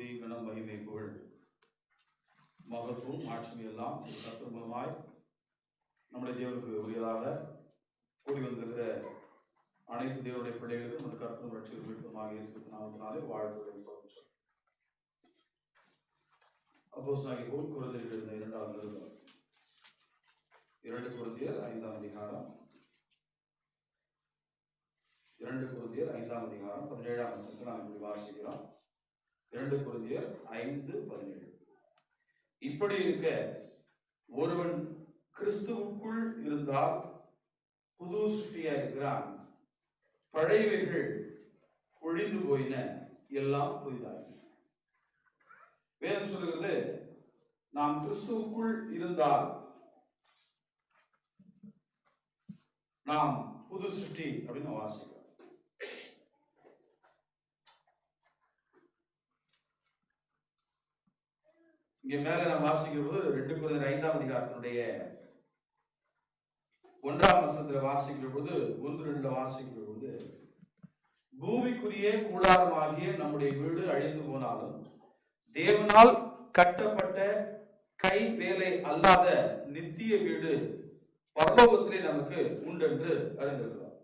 துதி கன மகிமை புகழ் மகத்துவம் ஆட்சி எல்லாம் கர்த்தர் மூலமாய் நம்முடைய தேவனுக்கு உரியதாக கூடி வந்திருக்கிற அனைத்து தேவனுடைய பிள்ளைகளுக்கும் அந்த கர்த்தரும் ரட்சகரும் மீட்பருமாக இயேசு கிறிஸ்து நாமத்தினாலே வாழ்த்துக்களை சொல்கிறோம். அப்போஸ்தலனாகிய பவுல் கொரிந்தியருக்கு எழுதின இரண்டாவது நிருபம் 2 கொரிந்தியர் 5ஆம் அதிகாரம் 17ஆம் வசனத்தை நாம் இப்படி வாசிக்கிறோம். 2 கொரிந்தியர் 5:17. இப்படி இருக்க ஒருவன் கிறிஸ்துவுக்குள் இருந்தால் புது சிருஷ்டியா இருக்கிறான், பழையவைகள் ஒழிந்து போயின, எல்லாம் புதிதாயின. வேதம் சொல்லுகிறது, நாம் கிறிஸ்துவுக்குள் இருந்தால் நாம் புது சிருஷ்டி அப்படின்னு வாசிக்கிறோம். இங்க மேல நாம் வாசிக்கிற போது 2 கொரிந்தியர் 5ஆம் அதிகாரத்தினுடைய 1ஆம் வசனத்துல வாசிக்கிற போது 1-2 வாசிக்கிற போது, பூமிக்குரிய கூடாரமாகிய நம்முடைய வீடு அழிந்து போனாலும் தேவனால் கட்டப்பட்ட கை வேலை அல்லாத நித்திய வீடு பரலோகத்திலே நமக்கு உண்டென்று அறிந்திருக்கிறோம்.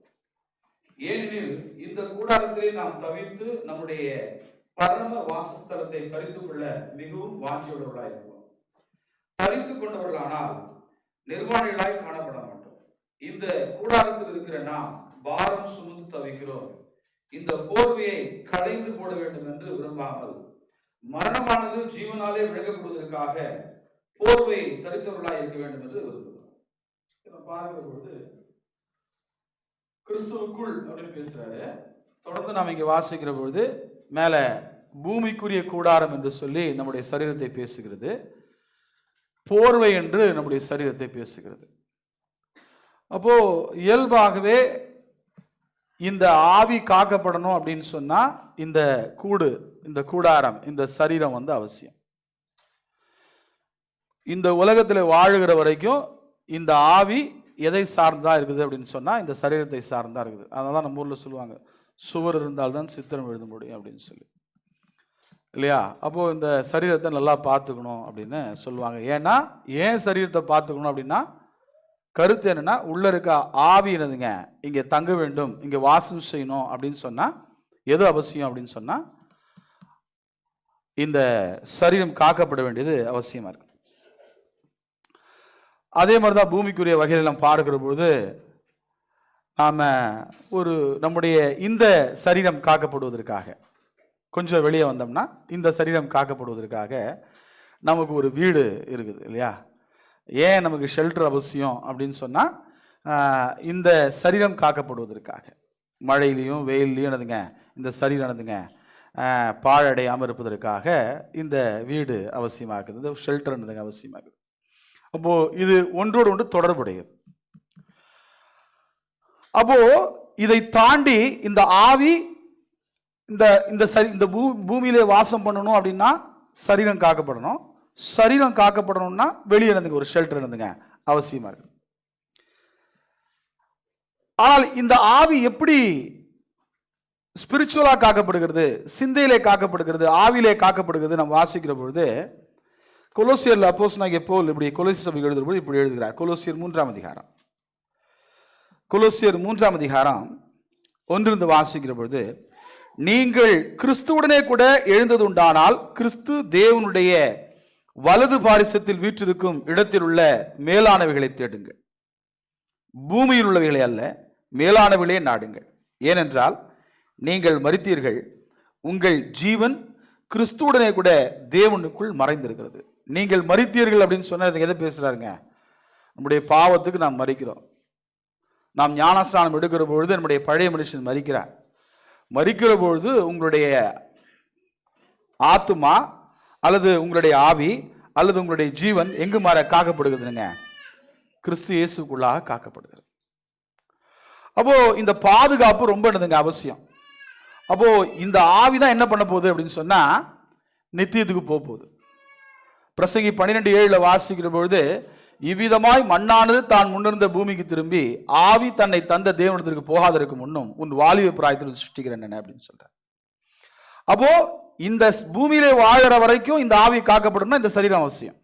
ஏனெனில் இந்த கூடாரத்திலே நாம் தவிர்த்து நம்முடைய பரம வாசஸ்தலத்தை தரித்துக் கொள்ள மிகவும் வாஞ்சியுள்ளவர்களாய் இருக்கிறோம். தரித்துக் கொண்டவர்களானால் நிர்வாணிகளாய் காணப்பட மாட்டோம். இந்த கூடாரத்தில் இருக்கிற நாம் பாரம் சுமந்து தவிக்கிறோம். இந்த போர்வையை களைந்து போட வேண்டும் என்று விரும்பாமல் மரணமானது ஜீவனாலே விளங்கப்படுவதற்காக போர்வையை தரித்தவர்களாய் இருக்க வேண்டும் என்று விரும்புகிறோம். பார்க்கிற பொழுது கிறிஸ்துவுக்குள் அப்படின்னு பேசுறாரு. தொடர்ந்து நாம் இங்க வாசிக்கிற பொழுது மேல பூமிக்குரிய கூடாரம் என்று சொல்லி நம்முடைய சரீரத்தை பேசுகிறது, போர்வை என்று நம்முடைய சரீரத்தை பேசுகிறது. அப்போ இயல்பாகவே இந்த ஆவி காக்கப்படணும் அப்படின்னு சொன்னா இந்த கூடாரம், இந்த சரீரம் அவசியம். இந்த உலகத்தில் வாழுகிற வரைக்கும் இந்த ஆவி எதை சார்ந்தா இருக்குது அப்படின்னு சொன்னா இந்த சரீரத்தை சார்ந்தா இருக்குது. அதனால நம்ம ஊர்ல சொல்லுவாங்க, சுவர் இருந்தால்தான் சித்திரம் எழுத முடியும் அப்படின்னு சொல்லி, இல்லையா? அப்போ இந்த சரீரத்தை நல்லா பார்த்துக்கணும் அப்படின்னு சொல்லுவாங்க. ஏன்னா ஏன் சரீரத்தை பார்த்துக்கணும் அப்படின்னா கருத்து என்னன்னா, உள்ள இருக்க ஆவி என்னதுங்க இங்க தங்க வேண்டும், இங்க வாசம் செய்யணும் அப்படின்னு சொன்னா எது அவசியம் அப்படின்னு சொன்னா இந்த சரீரம் காக்கப்பட வேண்டியது அவசியமா இருக்கு. அதே மாதிரிதான் பூமிக்குரிய வகையில் நாம் பார்க்கிற பொழுது நாம நம்முடைய இந்த சரீரம் காக்கப்படுவதற்காக கொஞ்சம் வெளியே வந்தோம்னா இந்த சரீரம் காக்கப்படுவதற்காக நமக்கு ஒரு வீடு இருக்குது, இல்லையா? ஏன் நமக்கு ஷெல்டர் அவசியம் அப்படின்னு சொன்னா இந்த சரீரம் காக்கப்படுவதற்காக மழையிலையும் வெயிலையும் என்னதுங்க இந்த சரீரம் என்னதுங்க பாழடையாமல் இருப்பதற்காக இந்த வீடு அவசியமாக இருக்குது, இந்த ஷெல்டர் என்னதுங்க அவசியமாக இருக்குது. அப்போ இது ஒன்றோடு ஒன்று தொடர்புடையது. அப்போ இதை தாண்டி இந்த ஆவி இந்த பூமியிலே வாசம் பண்ணணும் அப்படின்னா சரீரம் காக்கப்படணும். சரீரம் காக்கப்படணும்னா வெளியே இருந்துங்க ஒரு ஷெல்டர் இருந்துங்க அவசியமா இருக்கு. ஆனால் இந்த ஆவி எப்படி ஸ்பிரிச்சுவலா காக்கப்படுகிறது, சிந்தையிலே காக்கப்படுகிறது, ஆவிலே காக்கப்படுகிறது நம்ம வாசிக்கிற பொழுது கொலோசியர்ல அப்போஸ்தலனாகிய பவுல் இப்படி கொலோசியர் சபைக்கு எழுதுகிற பொழுது இப்படி எழுதுகிறார். கொலோசியர் 3ஆம் அதிகாரம் 1 வாசிக்கிற பொழுது, நீங்கள் கிறிஸ்துவுடனே கூட எழுந்தது உண்டானால் கிறிஸ்து தேவனுடைய வலது பாரிசத்தில் வீற்றிருக்கும் இடத்தில் உள்ள மேலானவைகளை தேடுங்கள், பூமியில் உள்ளவைகளை அல்ல மேலானவைகளே நாடுங்கள். ஏனென்றால் நீங்கள் மரித்தீர்கள், உங்கள் ஜீவன் கிறிஸ்துவுடனே கூட தேவனுக்குள் மறைந்திருக்கிறது. நீங்கள் மரித்தீர்கள் அப்படின்னு சொன்னா எதை பேசுறாருங்க? நம்முடைய பாவத்துக்கு நாம் மரிக்கிறோம். நாம் ஞானஸ்நானம் எடுக்கிற பொழுது நம்முடைய பழைய மனுஷன் மரிக்கிறார். மரிக்கிற பொழுது உங்களுடைய ஆத்துமா அல்லது உங்களுடைய ஆவி அல்லது உங்களுடைய ஜீவன் எங்கு காக்கப்படுகிறதுங்க? கிறிஸ்து இயேசுக்குள்ளாக காக்கப்படுகிறது. அப்போ இந்த பாதுகாப்பு ரொம்ப என்னதுங்க அவசியம். அப்போ இந்த ஆவி தான் என்ன பண்ண போகுது அப்படின்னு சொன்னா நித்தியத்துக்கு போகுது. பிரசங்கி 12:7 வாசிக்கிற பொழுது, இவ்விதமாய் மண்ணானது தான் முன்னிருந்த பூமிக்கு திரும்பி ஆவி தன்னை தந்த தேவனிடத்திற்கு போகாதற்கு முன்னும் உன் வாலிப பிராயத்தில் சிருஷ்டிக்கிறேன் அப்படின்னு சொல்றார். அப்போ இந்த பூமியிலே வாழற வரைக்கும் இந்த ஆவி காக்கப்படணும்னா இந்த சரீரம் அவசியம்.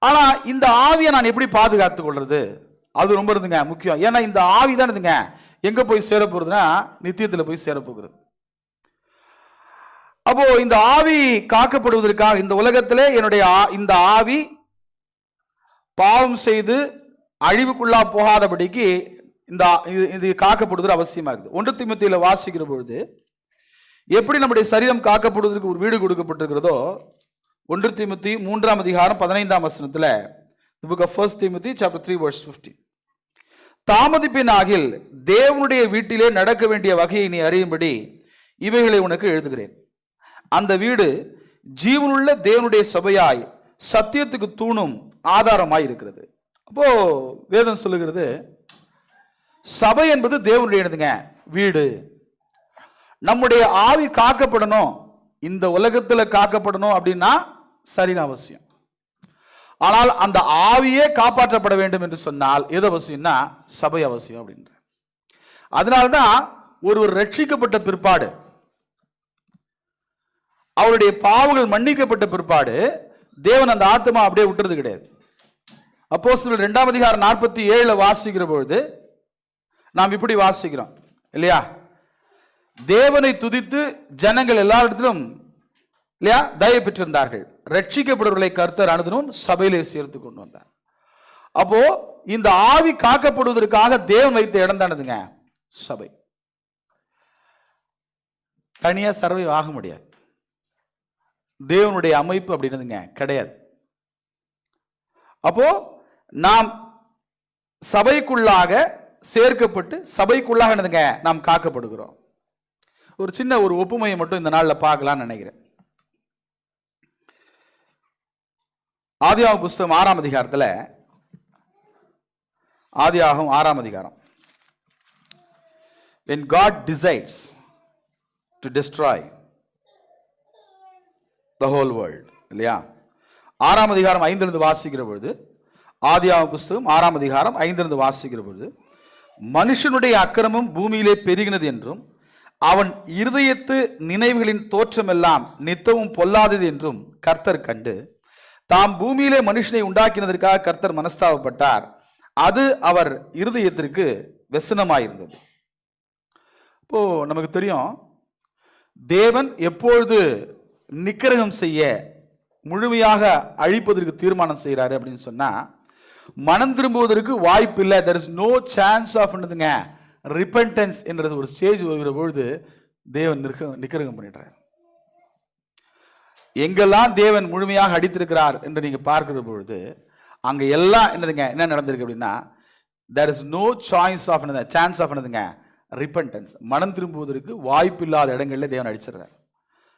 ஆனா இந்த ஆவியை நான் எப்படி பாதுகாத்துக் கொள்றது, அது ரொம்ப இருந்துங்க முக்கியம். ஏன்னா இந்த ஆவி தான் இருந்துங்க எங்க போய் சேர போறதுன்னா நித்தியத்தில் போய் சேரப்போகிறது. அப்போ இந்த ஆவி காக்கப்படுவதற்காக இந்த உலகத்திலே என்னுடைய இந்த ஆவி பாவம் செய்து அழிவுக்குள்ளா போகாதபடிக்கு இந்த இது காக்கப்படுவது அவசியமா இருக்குது. 1 தீமோத்தேயுல வாசிக்கிற பொழுது எப்படி நம்முடைய சரீரம் காக்கப்படுவதற்கு ஒரு வீடு கொடுக்கப்பட்டிருக்கிறதோ 1 தீமோத்தேயு 3ஆம் அதிகாரம் 15ஆம் வசனத்துல the book of 1 Timothy chapter 3 verse 15, தாமதிப்பினாகில் தேவனுடைய வீட்டிலே நடக்க வேண்டிய வகையை நீ அறியும்படி இவைகளை உனக்கு எழுதுகிறேன். அந்த வீடு ஜீவனுள்ள தேவனுடைய சபையாய் சத்தியத்துக்கு தூணும் ஆதாரமாய் இருக்கிறது. அப்போ வேதம் சொல்லுகிறது சபை என்பது தேவனுடைய வீடு. நம்முடைய ஆவி காக்கப்படணும், இந்த உலகத்துல காக்கப்படணும் அப்படின்னா சரீரம் அவசியம். ஆனால் அந்த ஆவியே காப்பாற்றப்பட வேண்டும் என்று சொன்னால் எது அவசியம்னா சபை அவசியம் அப்படின்ற. அதனால்தான் ஒருவர் ரட்சிக்கப்பட்ட பிற்பாடு, அவருடைய பாவங்கள் மன்னிக்கப்பட்ட பிற்பாடு தேவன் அந்த ஆத்மா அப்படியே விட்டுறது கிடையாது. அப்போஸ்தலர் 2ஆம் அதிகாரம் 47 வாசிக்கிற பொழுது நாம் இப்படி வாசிக்கிறோம் இல்லையா, தேவனை துதித்து ஜனங்கள் எல்லாரிடத்திலும் இல்லையா தயவு பெற்றிருந்தார்கள், ரட்சிக்கப்படுவர்களை கர்த்தர் அனுதினமும் சபையிலே சேர்த்து கொண்டு வந்தார். அப்போ இந்த ஆவி காக்கப்படுவதற்காக தேவன் வைத்த இடம் தானதுங்க சபை. தனியா சர்வை ஆக முடியாது, தேவனுடைய அமைப்பு அப்படின்னதுங்க கிடையாது. அப்போ நாம் சபைக்குள்ளாக சேர்க்கப்பட்டு சபைக்குள்ளாக என்னதுங்க நாம் காக்கப்படுகிறோம். ஒரு சின்ன ஒரு ஒப்புமையை மட்டும் இந்த நாளில் பார்க்கலாம்னு நினைக்கிறேன். ஆதியாகமம் புஸ்தகம் 6ஆம் அதிகாரத்தில், ஆதியாகமம் 6ஆம் அதிகாரம், when God decides to destroy the whole world இல்லையா, 6ஆம் அதிகாரம் 5 வாசிக்கிற பொழுது, ஆதியாகமம் புஸ்தகம் 6ஆம் அதிகாரம் 5 வாசிக்கிற பொழுது, மனுஷனுடைய அக்கிரமம் பூமியிலே பெருகினது என்றும் அவன் இருதயத்து நினைவுகளின் தோற்றமெல்லாம் நித்தமும் பொல்லாதது என்றும் கர்த்தர் கண்டு தாம் பூமியிலே மனுஷனை உண்டாக்கினதற்காக கர்த்தர் மனஸ்தாபப்பட்டார், அது அவர் இருதயத்திற்கு வெசனமாயிருந்தது. இப்போ நமக்கு தெரியும் தேவன் எப்பொழுது நிக்கிரகம் செய்ய முழுமையாக அழிப்பதற்கு தீர்மானம் செய்கிறாரு அப்படின்னு சொன்னா மனம் திரும்புவதற்கு வாய்ப்பு இல்லை. there is no chance of repentance என்கிறது ஒரு ஸ்டேஜ் வருகிற பொழுது தேவன் நிக்கிரகம் பண்ணிடுறார். எங்கெல்லாம் தேவன் முழுமையாக அடித்திருக்கிறார் என்று நீங்க பார்க்கிற பொழுது அங்க எல்லாம் என்ன நடந்திருக்கு அப்படின்னா there is no choice of chance of repentance, மனம் திரும்புவதற்கு வாய்ப்பு இல்லாத இடங்கள்ல தேவன் அடிச்சிடுறார்.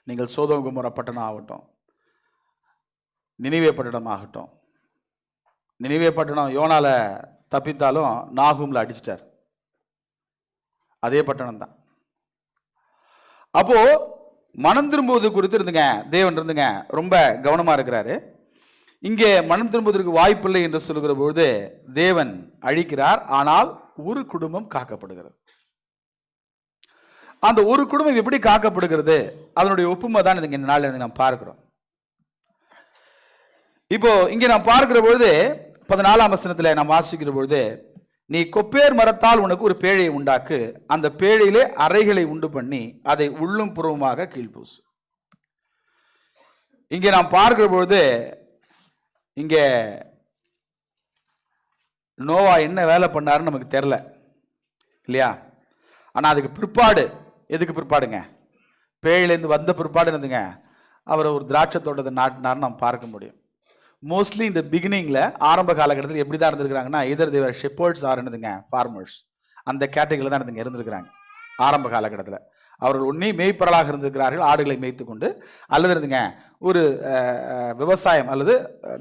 நீங்கள் சோதோம் கொமோரா பட்டணம் ஆகட்டும், நினிவே பட்டணம் ஆகட்டும், நினிவே பட்டணம் யோனால தப்பித்தாலும் நாகூம்ல அடிச்சிட்டார், அதே பட்டணம் தான். அப்போ மனம் திரும்புவது குறித்து தேவன் ரொம்ப கவனமா இருக்கிறாரு. இங்கே மனம் திரும்புவதற்கு வாய்ப்பில்லை என்று சொல்லுகிற பொழுது தேவன் அழிக்கிறார், ஆனால் ஒரு குடும்பம் காக்கப்படுகிறது. அந்த ஒரு குடும்பம் எப்படி காக்கப்படுகிறது அதனுடைய ஒப்புமை தான் இந்த நாளில் நாம் பார்க்கிறோம். இப்போ இங்கே நாம் பார்க்கிற பொழுது 14ஆம் வசனத்தில் நாம் வாசிக்கிற பொழுது, நீ கொப்பேர் மரத்தால் உனக்கு ஒரு பேழையை உண்டாக்கு, அந்த பேழையிலே அறைகளை உண்டு பண்ணி அதை உள்ளும் புறவுமாக கீழ்பூசு. இங்கே நாம் பார்க்கிற பொழுது இங்கே நோவா என்ன வேலை பண்ணாருன்னு நமக்கு தெரியல இல்லையா. ஆனா அதுக்கு பிற்பாடு, எதுக்கு பிற்பாடுங்க, பேழையிலேருந்து வந்த பிற்பாடு இருந்துங்க அவர் ஒரு திராட்சை தோட்டத்தை நாட்டினார்னு நாம் பார்க்க முடியும். மோஸ்ட்லி இந்த பிகினிங்ல ஆரம்ப காலகட்டத்தில் எப்படி தான் இருந்திருக்கிறாங்கன்னா இதர் தேவர் ஷெப்பர்ட்ஸ் ஆர் ஃபார்மர்ஸ், அந்த கேட்டகரியில் தான் இருந்திருக்கிறாங்க. ஆரம்ப காலகட்டத்தில் அவர்கள் ஒன்றே மேய்ப்பொருளாக இருந்திருக்கிறார்கள், ஆடுகளை மேய்த்து கொண்டு, அல்லது ஒரு விவசாயம், அல்லது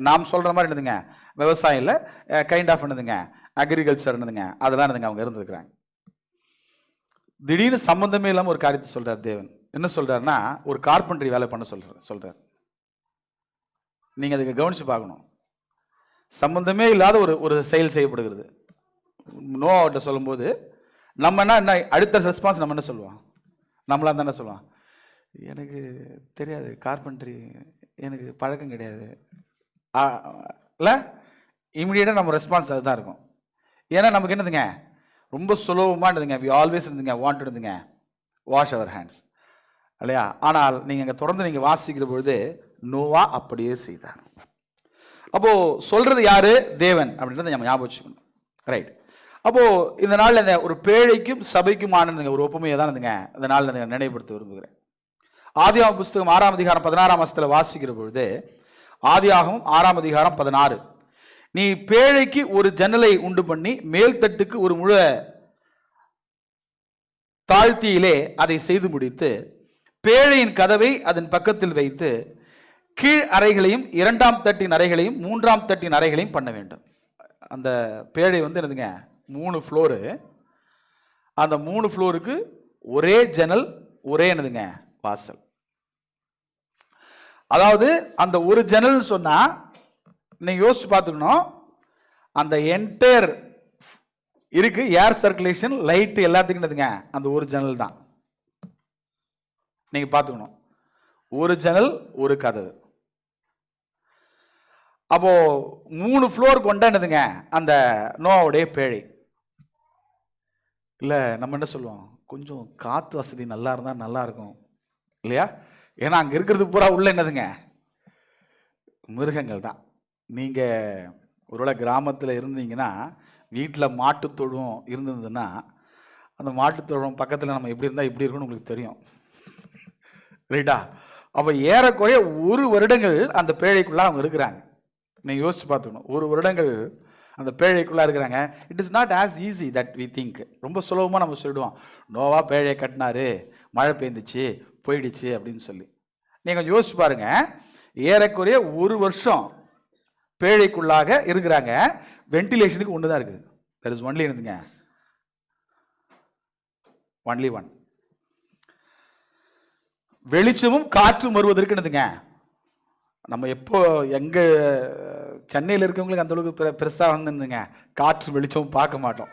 நாம் சொல்ற மாதிரி விவசாயம் இல்லை, கைண்ட் ஆஃப் அக்ரிகல்ச்சர் அதெல்லாம் அவங்க இருந்திருக்கிறாங்க. திடீர்னு சம்பந்தமே இல்லாமல் ஒரு காரியத்தை சொல்றார் தேவன். என்ன சொல்றாருன்னா ஒரு கார்பெண்டரி வேலை பண்ண சொல்றார். நீங்க அதுக்கு கவனிச்சு பார்க்கணும். சம்பந்தமே இல்லாத ஒரு செயல் செய்யப்படுகிறது. நோவாவிட்ட சொல்லும் போது நம்ம என்ன அடுத்த ரெஸ்பான்ஸ் நம்ம என்ன சொல்லுவோம், நம்மளா தானே சொல்லுவோம், எனக்கு தெரியாது, கார்பென்ட்ரி எனக்கு பழக்கம் கிடையாது. இல்லை, இமீடியட்டாக நம்ம ரெஸ்பான்ஸ் அதுதான் இருக்கும். ஏன்னா நமக்கு என்னதுங்க, ரொம்ப சுலபமாக இருந்துங்க, வி ஆல்வேஸ் இருந்துங்க வாண்ட் இருந்துங்க வாஷ் அவர் ஹேண்ட்ஸ் இல்லையா. ஆனால் நீங்கள் அங்கே தொடர்ந்து நீங்கள் வாசிக்கிற பொழுது நோவா அப்படியே செய்தார். அப்போது சொல்கிறது யாரு? தேவன் அப்படின்றத நம்ம ஞாபகம் வச்சுக்கணும். ரைட். அப்போது இந்த நாளில் இந்த ஒரு பேழைக்கும் சபைக்குமானதுங்க ஒரு ஒப்புமையை தான் இருந்துங்க இந்த நாளில் நினைவுபடுத்த விரும்புகிறேன். ஆதியாகமம் புஸ்தகம் 6ஆம் அதிகாரம் 16ஆம் வசனத்தில் வாசிக்கிற பொழுது, ஆதியாகமம் 6ஆம் அதிகாரம் 16, நீ பேழைக்கு ஒரு ஜன்னலை உண்டு பண்ணி மேல் தட்டுக்கு ஒரு முழ தாழ்த்தியிலே அதை செய்து முடித்து பேழையின் கதவை அதன் பக்கத்தில் வைத்து கீழ் அறைகளையும் 2ஆம் தட்டின் அறைகளையும் 3ஆம் தட்டின் அறைகளையும் பண்ண வேண்டும். அந்த பேழை என்னதுங்க 3 ஃப்ளோரு. அந்த 3 ஃப்ளோருக்கு ஒரே ஜன்னல், ஒரே என்னதுங்க வாசல். அதாவது அந்த ஒரு ஜன்னல் சொன்னா நீங்க யோசிச்சு பார்த்துக்கணும், அந்த என்டையர் இருக்கு ஏர் சர்க்குலேஷன் லைட் எல்லாத்துக்கும் என்னதுங்க அந்த ஒரு ஜன்னல் தான். நீங்க பார்த்துக்கணும், ஒரு ஜன்னல் ஒரு கதவு. அப்போ 3 ஃப்ளோர் கொண்ட என்னதுங்க அந்த நோவாவுடைய பேழை. இல்லை நம்ம என்ன சொல்லுவோம், கொஞ்சம் காற்று வசதி நல்லா இருந்தால் நல்லா இருக்கும் இல்லையா. ஏன்னா அங்கே இருக்கிறது பூரா உள்ள என்னதுங்க மிருகங்கள் தான். நீங்கள் ஒருவேளை கிராமத்தில் இருந்தீங்கன்னா வீட்டில் மாட்டுத்தொழுவம் இருந்ததுன்னா அந்த மாட்டுத்தொழுவம் பக்கத்தில் நம்ம எப்படி இருந்தால் இப்படி இருக்குன்னு உங்களுக்கு தெரியும், ரைட்டா. அப்போ ஏறக்குறைய 1 வருடங்கள் அந்த பேழைக்குள்ளே அவங்க இருக்கிறாங்க. நீங்கள் யோசிச்சு பார்த்துக்கணும், 1 வருடங்கள் அந்த பேழைக்குள்ளே இருக்கிறாங்க. It is not as easy that we think. ரொம்ப சுலபமாக நம்ம சொல்லிடுவோம், நோவா பேழையை கட்டினாரு, மழை பெய்ந்துச்சு போயிடுச்சு அப்படின்னு சொல்லி. நீங்கள் யோசிச்சு பாருங்க, ஏறக்குறைய 1 வருஷம் பேழைக்குள்ளாக இருக்கிறாங்க. வென்டிலேஷனுக்கு ஒன்று தான் இருக்குது, தட் இஸ் ஒன்லி இருந்துங்க ஒன்லி ஒன். வெளிச்சமும் காற்றும் வருவதற்கு என்னதுங்க, நம்ம எப்போ எங்கே சென்னையில் இருக்கவங்களுக்கு அந்த அளவுக்கு பெருசாக வந்துங்க காற்று வெளிச்சமும் பார்க்க மாட்டோம்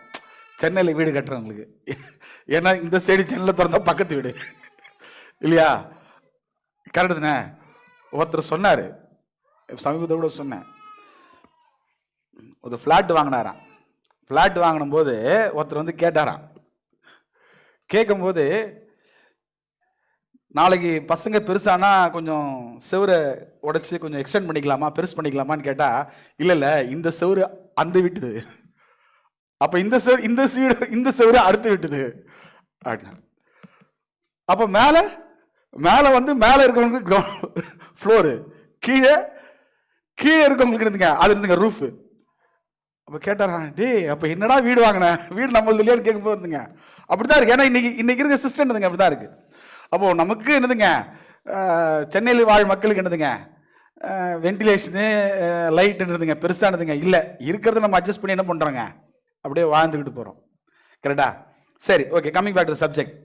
சென்னையில் வீடு கட்டுறவங்களுக்கு. ஏன்னா இந்த சைடு சென்னையில் திறந்தா பக்கத்து வீடு இல்லையா, கரெக்டு தானே. ஒருத்தர் சொன்னார், சமீபத்தை கூட சொன்னேன், ஒரு ஃப்ளாட் வாங்கினாராம். ஃப்ளாட் வாங்கினும் போது ஒருத்தர் கேட்டாராம். கேட்கும்போது, நாளைக்கு பசங்க பெருசானா கொஞ்சம் செவரை உடைச்சி கொஞ்சம் எக்ஸ்டெண்ட் பண்ணிக்கலாமா, பெருசு பண்ணிக்கலாமான்னு கேட்டால், இல்லை இந்த செவரு அந்த விட்டுது, அப்போ இந்த செவரு அடுத்து விட்டுது அப்படின்னா. அப்போ மேலே மேலே இருக்கிறவங்களுக்கு கிரவுண்ட் ஃப்ளோரு, கீழே இருக்கவங்களுக்கு இருந்துங்க அது இருந்துங்க ரூஃபு. அப்போ கேட்டாரா, டே அப்போ என்னடா வீடு வாங்கினேன், வீடு நம்மளது இல்லையான்னு கேட்கும்போது இருந்துங்க அப்படிதான் இருக்கு. ஏன்னா இன்னைக்கு இருக்க சிஸ்டம் என்னதுங்க அப்படிதான் இருக்கு. அப்போது நமக்கு என்னதுங்க சென்னையில் வாழ் மக்களுக்கு என்னதுங்க வென்டிலேஷனு லைட்டுன்றதுங்க பெருசானதுங்க இல்லை. இருக்கிறத நம்ம அட்ஜஸ்ட் பண்ணி என்ன பண்ணுறோங்க அப்படியே வாழ்ந்துக்கிட்டு போகிறோம், கரெக்டா. சரி, okay, coming back to subject.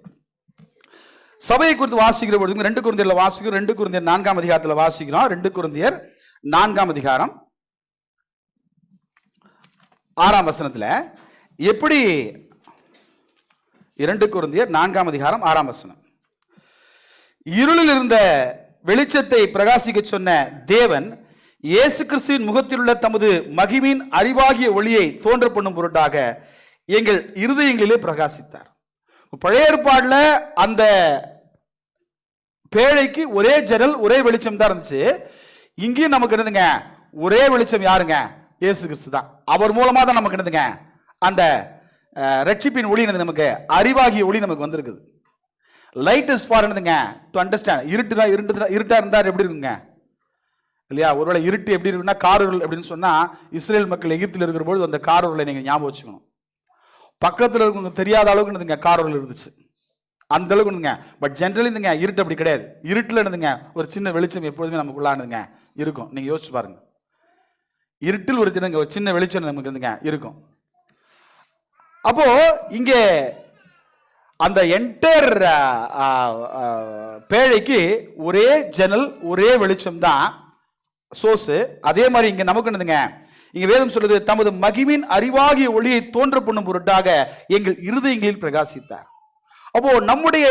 சபையை குறித்து வாசிக்கிற பொழுது 2 கொரிந்தியர்ல வாசிக்கிறோம், 2 கொரிந்தியர் 4ஆம் அதிகாரத்தில் வாசிக்கிறோம். 2 கொரிந்தியர் 4ஆம் அதிகாரம் 6ஆம் வசனத்தில் எப்படி, 2 கொரிந்தியர் 4ஆம் அதிகாரம் 6ஆம் வசனம், இருளில் இருந்த வெளிச்சத்தை பிரகாசிக்க சொன்ன தேவன் இயேசு கிறிஸ்துவின் முகத்தில் உள்ள தமது மகிமையின் அறிவாகிய ஒளியை தோன்ற பண்ணும் பொருட்டாக எங்கள் இருதயங்களிலே பிரகாசித்தார். பழைய ஏற்பாடுல அந்த பேழைக்கு ஒரே ஜன்னல் ஒரே வெளிச்சம் தான் இருந்துச்சு. இங்கேயும் நமக்கு என்னதுங்க ஒரே வெளிச்சம் யாருங்க, இயேசு கிறிஸ்து தான். அவர் மூலமா தான் நமக்கு என்னதுங்க அந்த ரட்சிப்பின் ஒளி என்னது, நமக்கு அறிவாகிய ஒளி நமக்கு வந்திருக்குது. லைட் இஸ் ஃபார் என்னதுங்க டு அண்டர்ஸ்டாண்ட். இருட்டா இருந்தார் எப்படி இருக்குங்க இல்லையா. ஒருவேளை இருட்டு எப்படி இருக்குன்னா காரூரல் அப்படின்னு சொன்னா, இஸ்ரேல் மக்கள் எகிப்தில் இருக்கிற பொழுது அந்த காரூரலை நீங்க ஞாபகம் வச்சுக்கணும். பக்கத்தில் இருக்கவங்க தெரியாத அளவுக்கு என்னதுங்க காரூரல் இருந்துச்சு, அந்த அளவுக்கு இருந்துங்க. பட் ஜென்ரலி இருந்துங்க இருட்டு அப்படி கிடையாது. இருட்டில் இருந்துங்க ஒரு சின்ன வெளிச்சம் எப்பொழுதுமே நமக்குள்ளானுங்க இருக்கும். நீங்க யோசிச்சு பாருங்க, இருட்டில் ஒரு சின்ன வெளிச்சம் நமக்கு இருந்துங்க இருக்கும். அப்போ இங்கே அந்த என்டையர் பேழைக்கு ஒரே ஜன்னல் ஒரே வெளிச்சம் தான் சோர்ஸ். அதே மாதிரி இங்க நமக்கு என்னதுங்க, இங்க வேதம் சொல்லுது, தமது மகிமின் அறிவாகிய ஒளியை தோன்ற பண்ணும் பொருட்டாக எங்கள் இருதயங்களில் பிரகாசித்தார். அப்போ நம்முடைய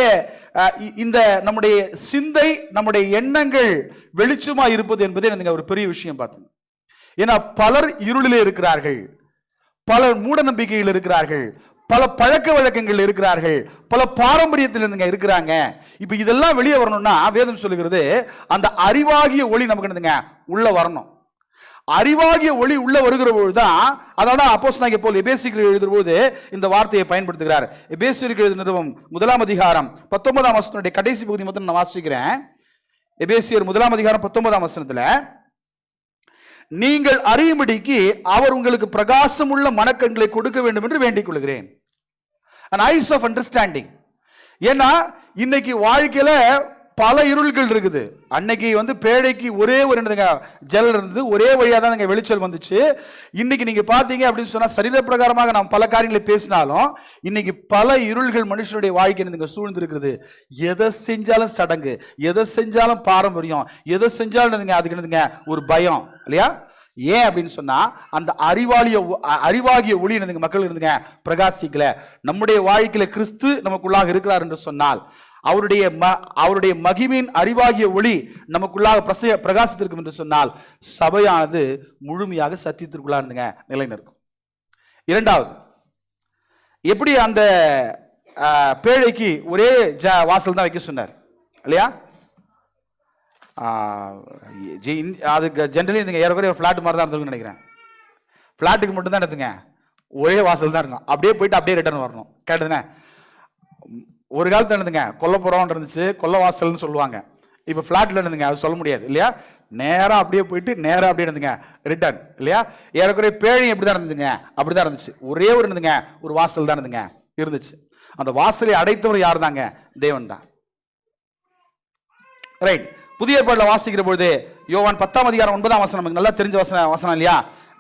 இந்த நம்முடைய சிந்தை, நம்முடைய எண்ணங்கள் வெளிச்சமா இருப்பது என்பதே ஒரு பெரிய விஷயம் பார்த்து. ஏன்னா பலர் இருளிலே இருக்கிறார்கள், பலர் மூட நம்பிக்கைகள் இருக்கிறார்கள், பல பழக்க வழக்கங்கள் இருக்கிறார்கள், பல பாரம்பரியத்தில் இருக்கிறாங்க. இப்ப இதெல்லாம் வெளியே வரணும்னா வேதம் சொல்லுகிறது அந்த அறிவாகிய ஒளி நமக்கு என்னதுங்க உள்ள வரணும். அறிவாகிய ஒளி உள்ள வருகிற பொழுதுதான், அதோட அப்போஸ்தலனாகிய பவுல் எபேசியருக்கு எழுதுகிற போது இந்த வார்த்தையை பயன்படுத்துகிறார். எபேசியருக்கு எழுதின நிருபம் 1 அதிகாரம் 19 வசனத்துடைய கடைசி பகுதி மட்டும் நான் வாசிக்கிறேன். எபேசியர் 1 அதிகாரம் 19 வசனத்துல, நீங்கள் அறியும்படிக்கு அவர் உங்களுக்கு பிரகாசம் உள்ள மனக்கண்களை கொடுக்க வேண்டும் என்று வேண்டிக் கொள்கிறேன். an eyes of understanding. ஏன்னா இன்னைக்கு வாழ்க்கையில பல இருள்கள் இருக்குது. அன்னைக்கு பேழைக்கு ஒரே ஒரு ஜல் இருந்தது, ஒரே வழியா தான் வெளிச்சல் வந்துச்சு. இன்னைக்கு நீங்க பாத்தீங்க அப்படின்னு சொன்னா சரீர பிரகாரமாக நாம் பல காரியங்களை பேசினாலும் இன்னைக்கு பல இருள்கள் மனுஷனுடைய வாழ்க்கை சூழ்ந்து இருக்கிறது. எதை செஞ்சாலும் சடங்கு, எதை செஞ்சாலும் பாரம்பரியம், எதை செஞ்சாலும் அதுக்கு என்னதுங்க ஒரு பயம் இல்லையா? ஏன் அப்படின்னு சொன்னா அந்த அறிவாகிய ஒளி மக்கள் பிரகாசிக்கல. நம்முடைய வாழ்க்கையில கிறிஸ்து நமக்குள்ளாக இருக்கிறார் என்று சொன்னால் அவருடைய மகிமையின் அறிவாகிய ஒளி நமக்குள்ளாக பிரகாசித்திருக்கும் என்று சொன்னால் சபையானது முழுமையாக சத்தியத்திற்குள்ளாக நிலைநிற்கும். இரண்டாவது, எப்படி அந்த பேழைக்கு ஒரே வாசல் தான் வைக்க சொன்னார் இல்லையா? அதுக்கு ஜென்ரலி ஏறக்குறைய ஃபிளாட் மாதிரி தான் இருந்திருக்குன்னு நினைக்கிறேன். ஃபிளாட்டுக்கு மட்டும் தான் எடுத்துங்க ஒரே வாசல் தான் இருக்கும், அப்படியே போயிட்டு அப்படியே ரிட்டர்ன் வரணும். கேட்டதுங்க ஒரு காலத்துல என்னதுங்க கொல்லப்புறம் இருந்துச்சு, கொல்ல வாசல்னு சொல்லுவாங்க. இப்ப ஃபிளாட்ல இருந்துங்க அது சொல்ல முடியாது இல்லையா? நேரா அப்படியே போயிட்டு நேரா அப்படியே இருந்துங்க ரிட்டர்ன் இல்லையா? ஏறக்குறைய பேழை எப்படிதான் இருந்துச்சுங்க அப்படிதான் இருந்துச்சு. ஒரே ஒரு இருந்துங்க ஒரு வாசல் தான் இருந்துச்சு. அந்த வாசலை அடைத்தவர் யார் தாங்க? தேவன் தான். ரைட். புதிய ஏற்பாட்டில் வாசிக்கிற பொழுது யோவான் 10 அதிகாரம் 9 வசனம் நமக்கு நல்லா தெரிஞ்ச வசனம் இல்லையா?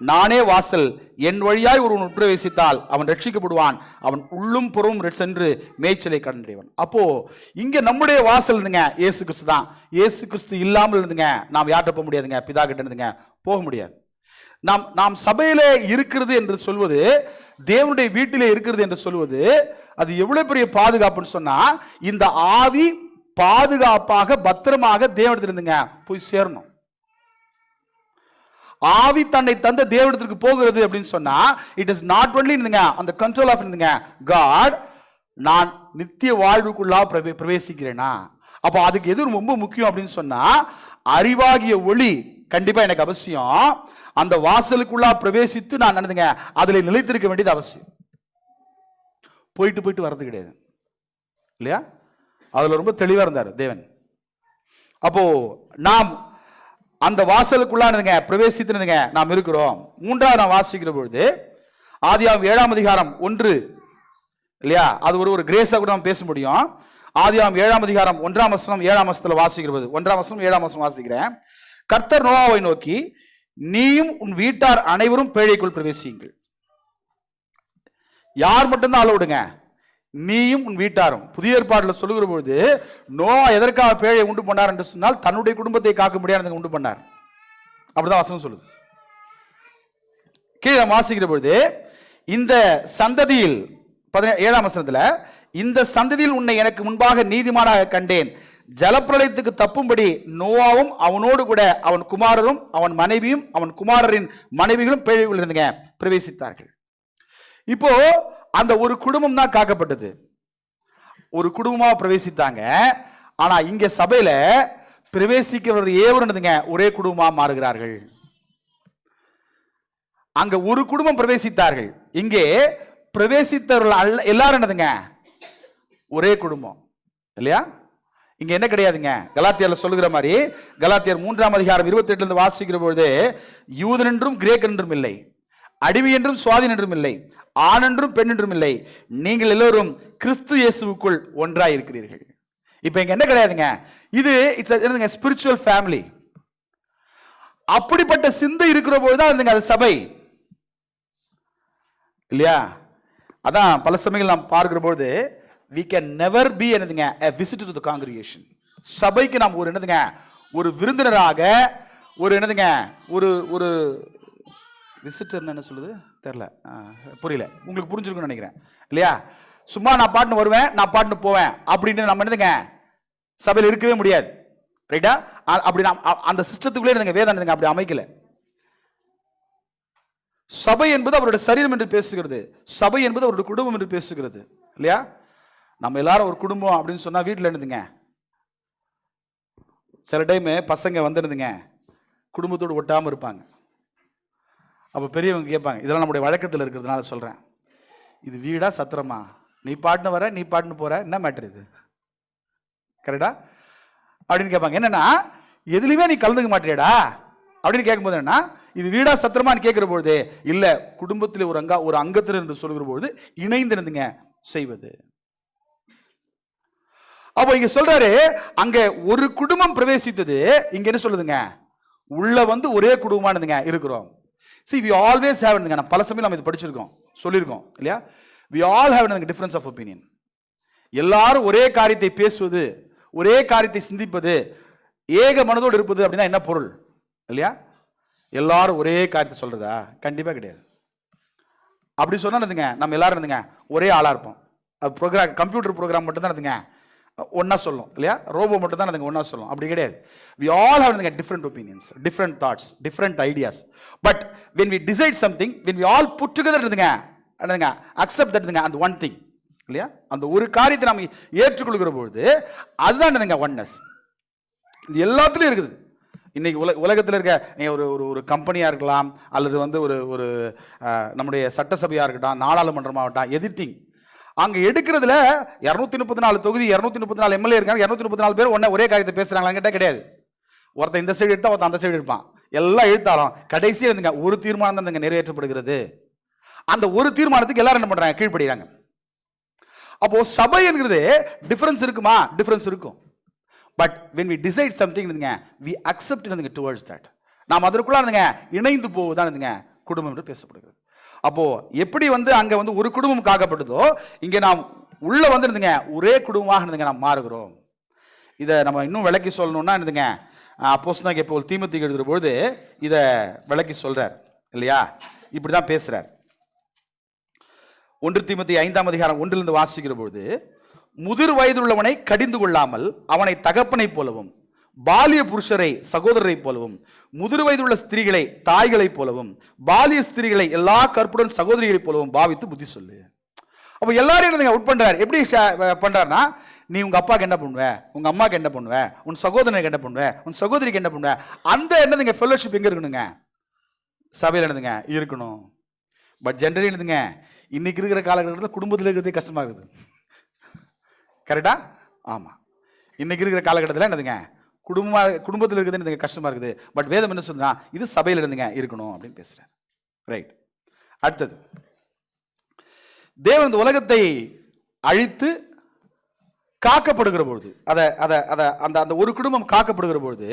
நானே வாசல், என் வழியாய் ஒருவன் உட்பிரவேசித்தால் அவன் ரட்சிக்கப்படுவான், அவன் உள்ளும் புறமும் சென்று மேய்ச்சலை கண்டடைவன். அப்போ இங்க நம்முடைய வாசல் இயேசு கிறிஸ்து தான். இயேசு கிறிஸ்து இல்லாமல் இருந்துங்க நாம் யார்கிட்ட போக முடியாதுங்க, பிதா கிட்ட இருந்துங்க போக முடியாது. நாம் சபையில இருக்கிறது என்று சொல்வது, தேவனுடைய வீட்டிலே இருக்கிறது என்று சொல்வது, அது எவ்வளவு பெரிய பாதுகாப்புன்னு சொன்னா இந்த ஆவி பாதுகாப்பாக பத்திரமாக தேவனிடத்தில் இருந்துங்க போய் சேரணும். ஆவி தன்னை தந்த தேவனிடத்திற்கு போகிறது அப்படின்னு சொன்னா இட் இஸ் நாட் ஒன்லி அந்த கண்ட்ரோல் ஆஃப் காட், நான் நித்திய வாழ்வுக்குள்ளா பிரவேசிக்கிறேனா? அப்போ அதுக்கு எது ரொம்ப முக்கியம் அப்படின்னு சொன்னா அறிவாகிய ஒளி கண்டிப்பா எனக்கு அவசியம். அந்த வாசலுக்குள்ளா பிரவேசித்து நான் என்னதுங்க அதுல நிலைத்திருக்க வேண்டியது அவசியம். போயிட்டு வர்றது கிடையாது இல்லையா? அதுல ரொம்ப தெளிவா இருந்தார் தேவன். அப்போ நாம் அந்த வாசலுக்குள்ளானதுங்க பிரவேசித்துனதுங்க நாம் இருக்கிறோம். மூன்றாவது நாம் வாசிக்கிற பொழுது ஆதியாகமம் 7 அதிகாரம் 1 இல்லையா? அது ஒரு கிரேஸா கூட நாம் பேச முடியும். ஆதியாகமம் 7 அதிகாரம் 1 வசனம் 7 வசனத்துல வாசிக்கிற போது 1 வசனம் 7 வசனம் வாசிக்கிறேன். கர்த்தர் நோவாவை நோக்கி, நீயும் உன் வீட்டார் அனைவரும் பேழைக்குள் பிரவேசியுங்கள். யார் மட்டும்தான் அளவு விடுங்க? நீயும் உன் வீட்டாரும். புதிய ஏற்பாட்டில் சொல்லுகிற பொழுது நோவா எதற்காக பேழை உண்டு பண்ணார் என்று சொன்னால் தன்னுடைய குடும்பத்தை காக்க முடியாது உண்டு பண்ணார். அப்படிதான் வசனம் சொல்லுது. கீழே வாசிக்கிற பொழுது இந்த சந்ததியில் 7 வசனத்துல, இந்த சந்ததியில் உன்னை எனக்கு முன்பாக நீதிமானாக கண்டேன், ஜலப்பிரளயத்துக்கு தப்பும்படி நோவாவும் அவனோடு கூட அவன் குமாரரும் அவன் மனைவியும் அவன் குமாரரின் மனைவிகளும் பேழைக்குள் இருந்துங்க பிரவேசித்தார்கள். இப்போ அந்த ஒரு குடும்பம் தான் காக்கப்பட்டது, ஒரு குடும்பமா பிரவேசித்தாங்க. ஆனா இங்க சபையில பிரவேசிக்கிறவர் ஏவருங்க ஒரே குடும்பமா மாறுகிறார்கள். அங்க ஒரு குடும்பம் பிரவேசித்தார்கள், இங்கே பிரவேசித்தவர்கள் எல்லாரும் என்னதுங்க ஒரே குடும்பம் இல்லையா? இங்க என்ன கிடையாதுங்க. கலாத்தியர்ல சொல்லுகிற மாதிரி கலாத்தியர் 3 அதிகாரம் 28 வாசிக்கிற பொழுது யூதன் என்றும் கிரேக்கன் என்றும் இல்லை, அடிமை என்றும் சுவாதீன் என்றும் இல்லை, ஆண் என்றும் பெண் என்றும் இல்லை, நீங்கள் எல்லோரும் கிறிஸ்து இயேசுவுக்குள் ஒன்றாய் இருக்கிறீர்கள். இப்ப இங்க என்ன கிடையாதுங்க, இது இட்ஸ் ஸ்பிரிச்சுவல் ஃபேமிலி. அப்படிப்பட்ட சிந்தை இருக்கிற போதுதான் அது சபை இல்லையா? அதான் பல சமயங்கள் நாம் பார்க்கிற பொழுது we can never be anything a visitor to the congregation. சபைக்கு நாம் ஒரு என்னதுங்க ஒரு விருந்தினராக, ஒரு என்னதுங்க ஒரு ஒரு விசிட்டர் என்ன சொல்லுது தெரியல, புரியல, உங்களுக்கு புரிஞ்சிருக்கும்னு நினைக்கிறேன் இல்லையா? சும்மா நான் பாட்டுன்னு வருவேன், நான் பாட்டுன்னு போவேன் அப்படின்னு நம்ம என்னதுங்க சபையில் இருக்கவே முடியாது. ரைட்டா? அப்படி அந்த சிஸ்டத்துக்குள்ளே இருந்துங்க வேதம் அப்படி அமைக்கல. சபை என்பது அவருடைய சரீரம் என்று பேசுகிறது, சபை என்பது அவருடைய குடும்பம் என்று பேசுகிறது இல்லையா? நம்ம எல்லாரும் ஒரு குடும்பம் அப்படின்னு சொன்னா வீட்டில் இருந்துங்க சில டைம் பசங்க வந்துருந்துங்க குடும்பத்தோடு ஒட்டாமல் இருப்பாங்க. அப்போ பெரியவங்க கேட்பாங்க, இதெல்லாம் நம்முடைய வழக்கத்தில் இருக்கிறதுனால சொல்கிறேன், இது வீடா சத்திரமா? நீ பாட்டுன்னு வர, நீ பாட்டுன்னு போற, என்ன மேட்டர் இது? கரெக்டா அப்படின்னு கேட்பாங்க. என்னன்னா எதுலையுமே நீ கலந்துக்க மாட்டியடா அப்படின்னு கேட்கும்போது என்னன்னா, இது வீடா சத்திரமான்னு கேட்கிற பொழுது இல்ல, குடும்பத்தில் ஒரு அங்கத்தில் என்று சொல்கிற பொழுது இணைந்திருந்துங்க செய்வது. அப்போ இங்க சொல்றாரு, அங்க ஒரு குடும்பம் பிரவேசித்தது, இங்க என்ன சொல்லுதுங்க, உள்ள வந்து ஒரே குடும்பமானதுங்க இருக்கிறோம். See, we always have, நான் பல சமயம் நம்ம இது படிச்சிருக்கோம், சொல்லியிருக்கோம் இல்லையா? We all have a difference of opinion. எல்லாரும் ஒரே காரியத்தை பேசுவது, ஒரே காரியத்தை சிந்திப்பது, ஏக மனதோடு இருப்பது அப்படின்னா என்ன பொருள் இல்லையா? எல்லாரும் ஒரே காரியத்தை சொல்றதா? கண்டிப்பா கிடையாது. அப்படி சொன்னா நம்ம எல்லாரும் இருந்துங்க ஒரே ஆளா இருப்போம். ப்ரோக்ராம், கம்ப்யூட்டர் ப்ரோக்ராம் மட்டும் தான் இருந்துங்க ஒன்னா சொல்லும் இல்லையா? ரோபோ மட்டும் தான் ஒன்னா சொல்லும், அப்படி கிடையாது. We all have different opinions, different thoughts, different ideas. But when we decide something, when we all put together accept that and one thing இல்லையா? அந்த ஒரு காரியத்தை நம்ம ஏற்றுக்கொள்கிற பொழுது அதுதான் ஒன்னஸ். இது எல்லாத்துலயும் இருக்குது. இன்னைக்கு உலகத்தில் இருக்க ஒரு கம்பெனியா இருக்கலாம், அல்லது வந்து ஒரு நம்முடைய சட்டசபையா இருக்கட்டும், நாடாளுமன்றமாகட்டும், எதிர்த்திங் அங்க எடுக்கிறதுல 234 தொகுதி 234 எம்எல்ஏ இருக்காங்க, 234 பேர் ஒரே காரியத்தை பேசுறாங்களா கேட்டா கிடையாது. ஒருத்தன் இந்த சைடு எடுத்தா ஒருத்தன் அந்த சைடு எடுப்பான். எல்லாம் எழுத்தாலும் கடைசியா ஒரு தீர்மானம் தான் நிறைவேற்றப்படுகிறது. அந்த ஒரு தீர்மானத்துக்கு எல்லாரும் என்ன பண்றாங்க, கீழ்ப்படுகிறாங்க. அப்போ சபை என்கிறது டிஃபரன்ஸ் இருக்குமா? டிஃபரன்ஸ் இருக்கும். But when we decide something we accept towards that. நாம் அதற்குள்ள இணைந்து போவதுதான் குடும்பம் என்று பேசப்படுகிறது. அப்போ எப்படி அங்க ஒரு குடும்பம் காக்கப்பட்டதோ, இங்கே நாம் உள்ள ஒரே குடும்பமாக நாம் மாறுகிறோம். இதை நம்ம இன்னும் விளக்கி சொல்லணும்னா அப்போஸ்தலனாகிய பவுல் தீமோத்தேயுக்கு எழுதுகிற பொழுது இதை விளக்கி சொல்றார் இல்லையா? இப்படிதான் பேசுறார். 1 தீமோத்தேயு 5ஆம் அதிகாரம் 1 வாசிக்கிற பொழுது, முதிர் வயதுள்ளவனை கடிந்து கொள்ளாமல் அவனை தகப்பனை போலவும், பாலிய புருஷரை சகோதரரை போலவும், முதிர் வயதுள்ள ஸ்திரீகளை தாய்களை போலவும், பாலிய ஸ்திரீகளை எல்லா கற்புடன் சகோதரிகளை போலவும் பாவித்து புத்தி சொல்லு. அப்ப எல்லாரும் உட்பண்றார். எப்படி பண்றாருன்னா, நீ உங்க அப்பாக்கு என்ன பண்ணுவ, உங்க அம்மாக்கு என்ன பண்ணுவ, உன் சகோதரனுக்கு என்ன பண்ணுவ, உன் சகோதரிக்கு என்ன பண்ணுவ, அந்த என்னதுங்க ஃபெல்லோஷிப் எங்க இருக்கணுங்க, சபையில் என்னதுங்க இருக்கணும். பட் ஜெனரலி என்னதுங்க, இன்னைக்கு இருக்கிற காலகட்டத்தில் குடும்பத்தில் இருக்கிறதே கஷ்டமா இருக்குது. கரெக்டா? ஆமா, இன்னைக்கு இருக்கிற காலகட்டத்தில் என்னதுங்க குடும்பத்தில் இருக்கிறது கஷ்டமா இருக்குது. பட் வேதம் என்ன சொல்றா, இது சபையில் இருந்துங்க இருக்கணும் அப்படின்னு பேசுறேன். ரைட். அடுத்தது, தேவன் இந்த உலகத்தை அழித்து காக்கப்படுகிற பொழுது, அந்த ஒரு குடும்பம் காக்கப்படுகிற பொழுது,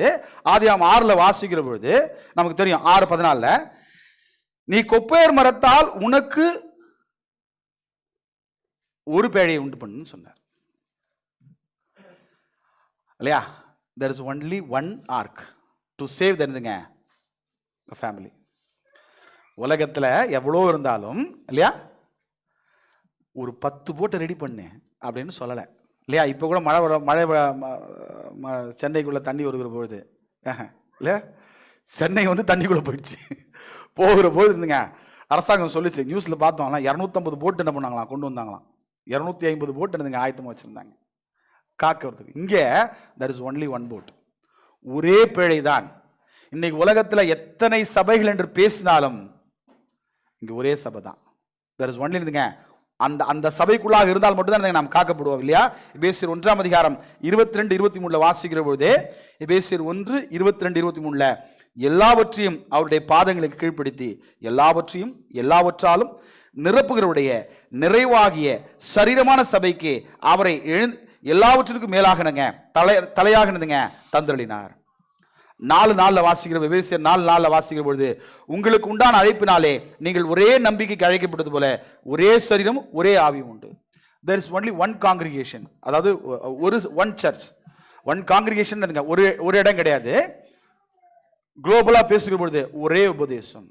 ஆதியாகமம் 6 வாசிக்கிற பொழுது நமக்கு தெரியும், 6:14, நீ கொப்பேர் மரத்தால் உனக்கு ஒரு பேழையை உண்டு பண்ணு சொன்னார் இல்லையா? There is only one ark to save the family. உலகத்துல எவ்வளோ இருந்தாலும் இல்லையா, ஒரு 10 போட்டு ரெடி பண்ணு அப்படின்னு சொல்லலை இல்லையா? இப்போ கூட மழை சென்னைக்குள்ள தண்ணி வருகிற பொழுது இல்லையா, சென்னை தண்ணிக்குள்ள போயிடுச்சு. போகிற போது அரசாங்கம் சொல்லிச்சு, நியூஸ்ல பார்த்தோம்னா 250 போட்டு என்ன பண்ணாங்களாம், கொண்டு வந்தாங்களாம். 250 போட்டு ஆயத்தமாக வச்சிருந்தாங்க காக்கிறதுக்கு. இங்கே there is only one boat, ஒரே பேழை தான். இன்னைக்கு உலகத்துல எத்தனை சபைகள் என்று பேசினாலும் இங்க ஒரே சபை தான். there is only அந்த சபைக்குள்ளாக இருந்தால் மட்டும்தான் நாம் காக்கப்படுவோம் இல்லையா? எபேசியர் 1ஆம் அதிகாரம் 22-23 வாசிக்கிற பொழுதே, எபேசியர் 1:22-23 எல்லாவற்றையும் அவருடைய பாதங்களுக்கு கீழ்ப்படுத்தி எல்லாவற்றையும் எல்லாவற்றாலும் நிரப்புகிறவுடைய நிறைவாகிய சரீரமான சபைக்கு அவரை எல்லாவற்றிற்கும் மேலாக தலையாக தந்தளினார். 4:4 வாசிக்கிற எபேசியர் 4:4 வாசிக்கிற பொழுது, உங்களுக்கு உண்டான அழைப்பினாலே நீங்கள் ஒரே நம்பிக்கைக்கு அழைக்கப்பட்டது போல ஒரே சரீரம் ஒரே ஆவியும் உண்டு. there is only one congregation, அதாவது one church, one congregation. ஒரு இடம் கிடையாது. குளோபலா பேசுகிற பொழுது ஒரே உபதேசம்,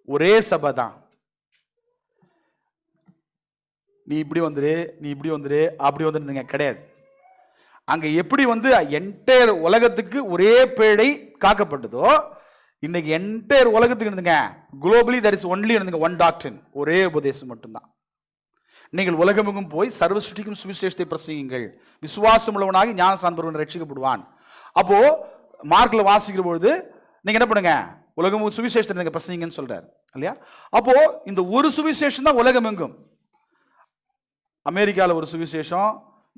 ஒரே சபை தான். நீ இப்படி வந்துரு, நீ இப்படி வந்துரு, அப்படி வந்துருந்தீங்க கிடையாது. அங்க எப்படி என்டையர் உலகத்துக்கு ஒரே பேழை காக்கப்பட்டதோ, இன்னைக்கு என்டையர் உலகத்துக்கு இருந்துங்க globally that is only one டாக்டரின், ஒரே உபதேசம் மட்டும்தான். நீங்கள் உலகமெங்கும் போய் சர்வ சிருஷ்டிக்கும் சுவிசேஷத்தை பிரசங்கியுங்கள், விசுவாசம் உள்ளவனாகி ஞானஸ்நானம் பெறுவன் ரட்சிக்கப்படுவான். அப்போ மார்க்ல வாசிக்கிற பொழுது நீங்க என்ன பண்ணுங்க, உலகம் சுவிசேஷத்தை நீங்க பிரசங்கிங்கன்னு சொல்றாரு இல்லையா? அப்போ இந்த ஒரு சுவிசேஷம் தான் உலகம் எங்கும். அமெரிக்காவில் ஒரு சுவிசேஷம்,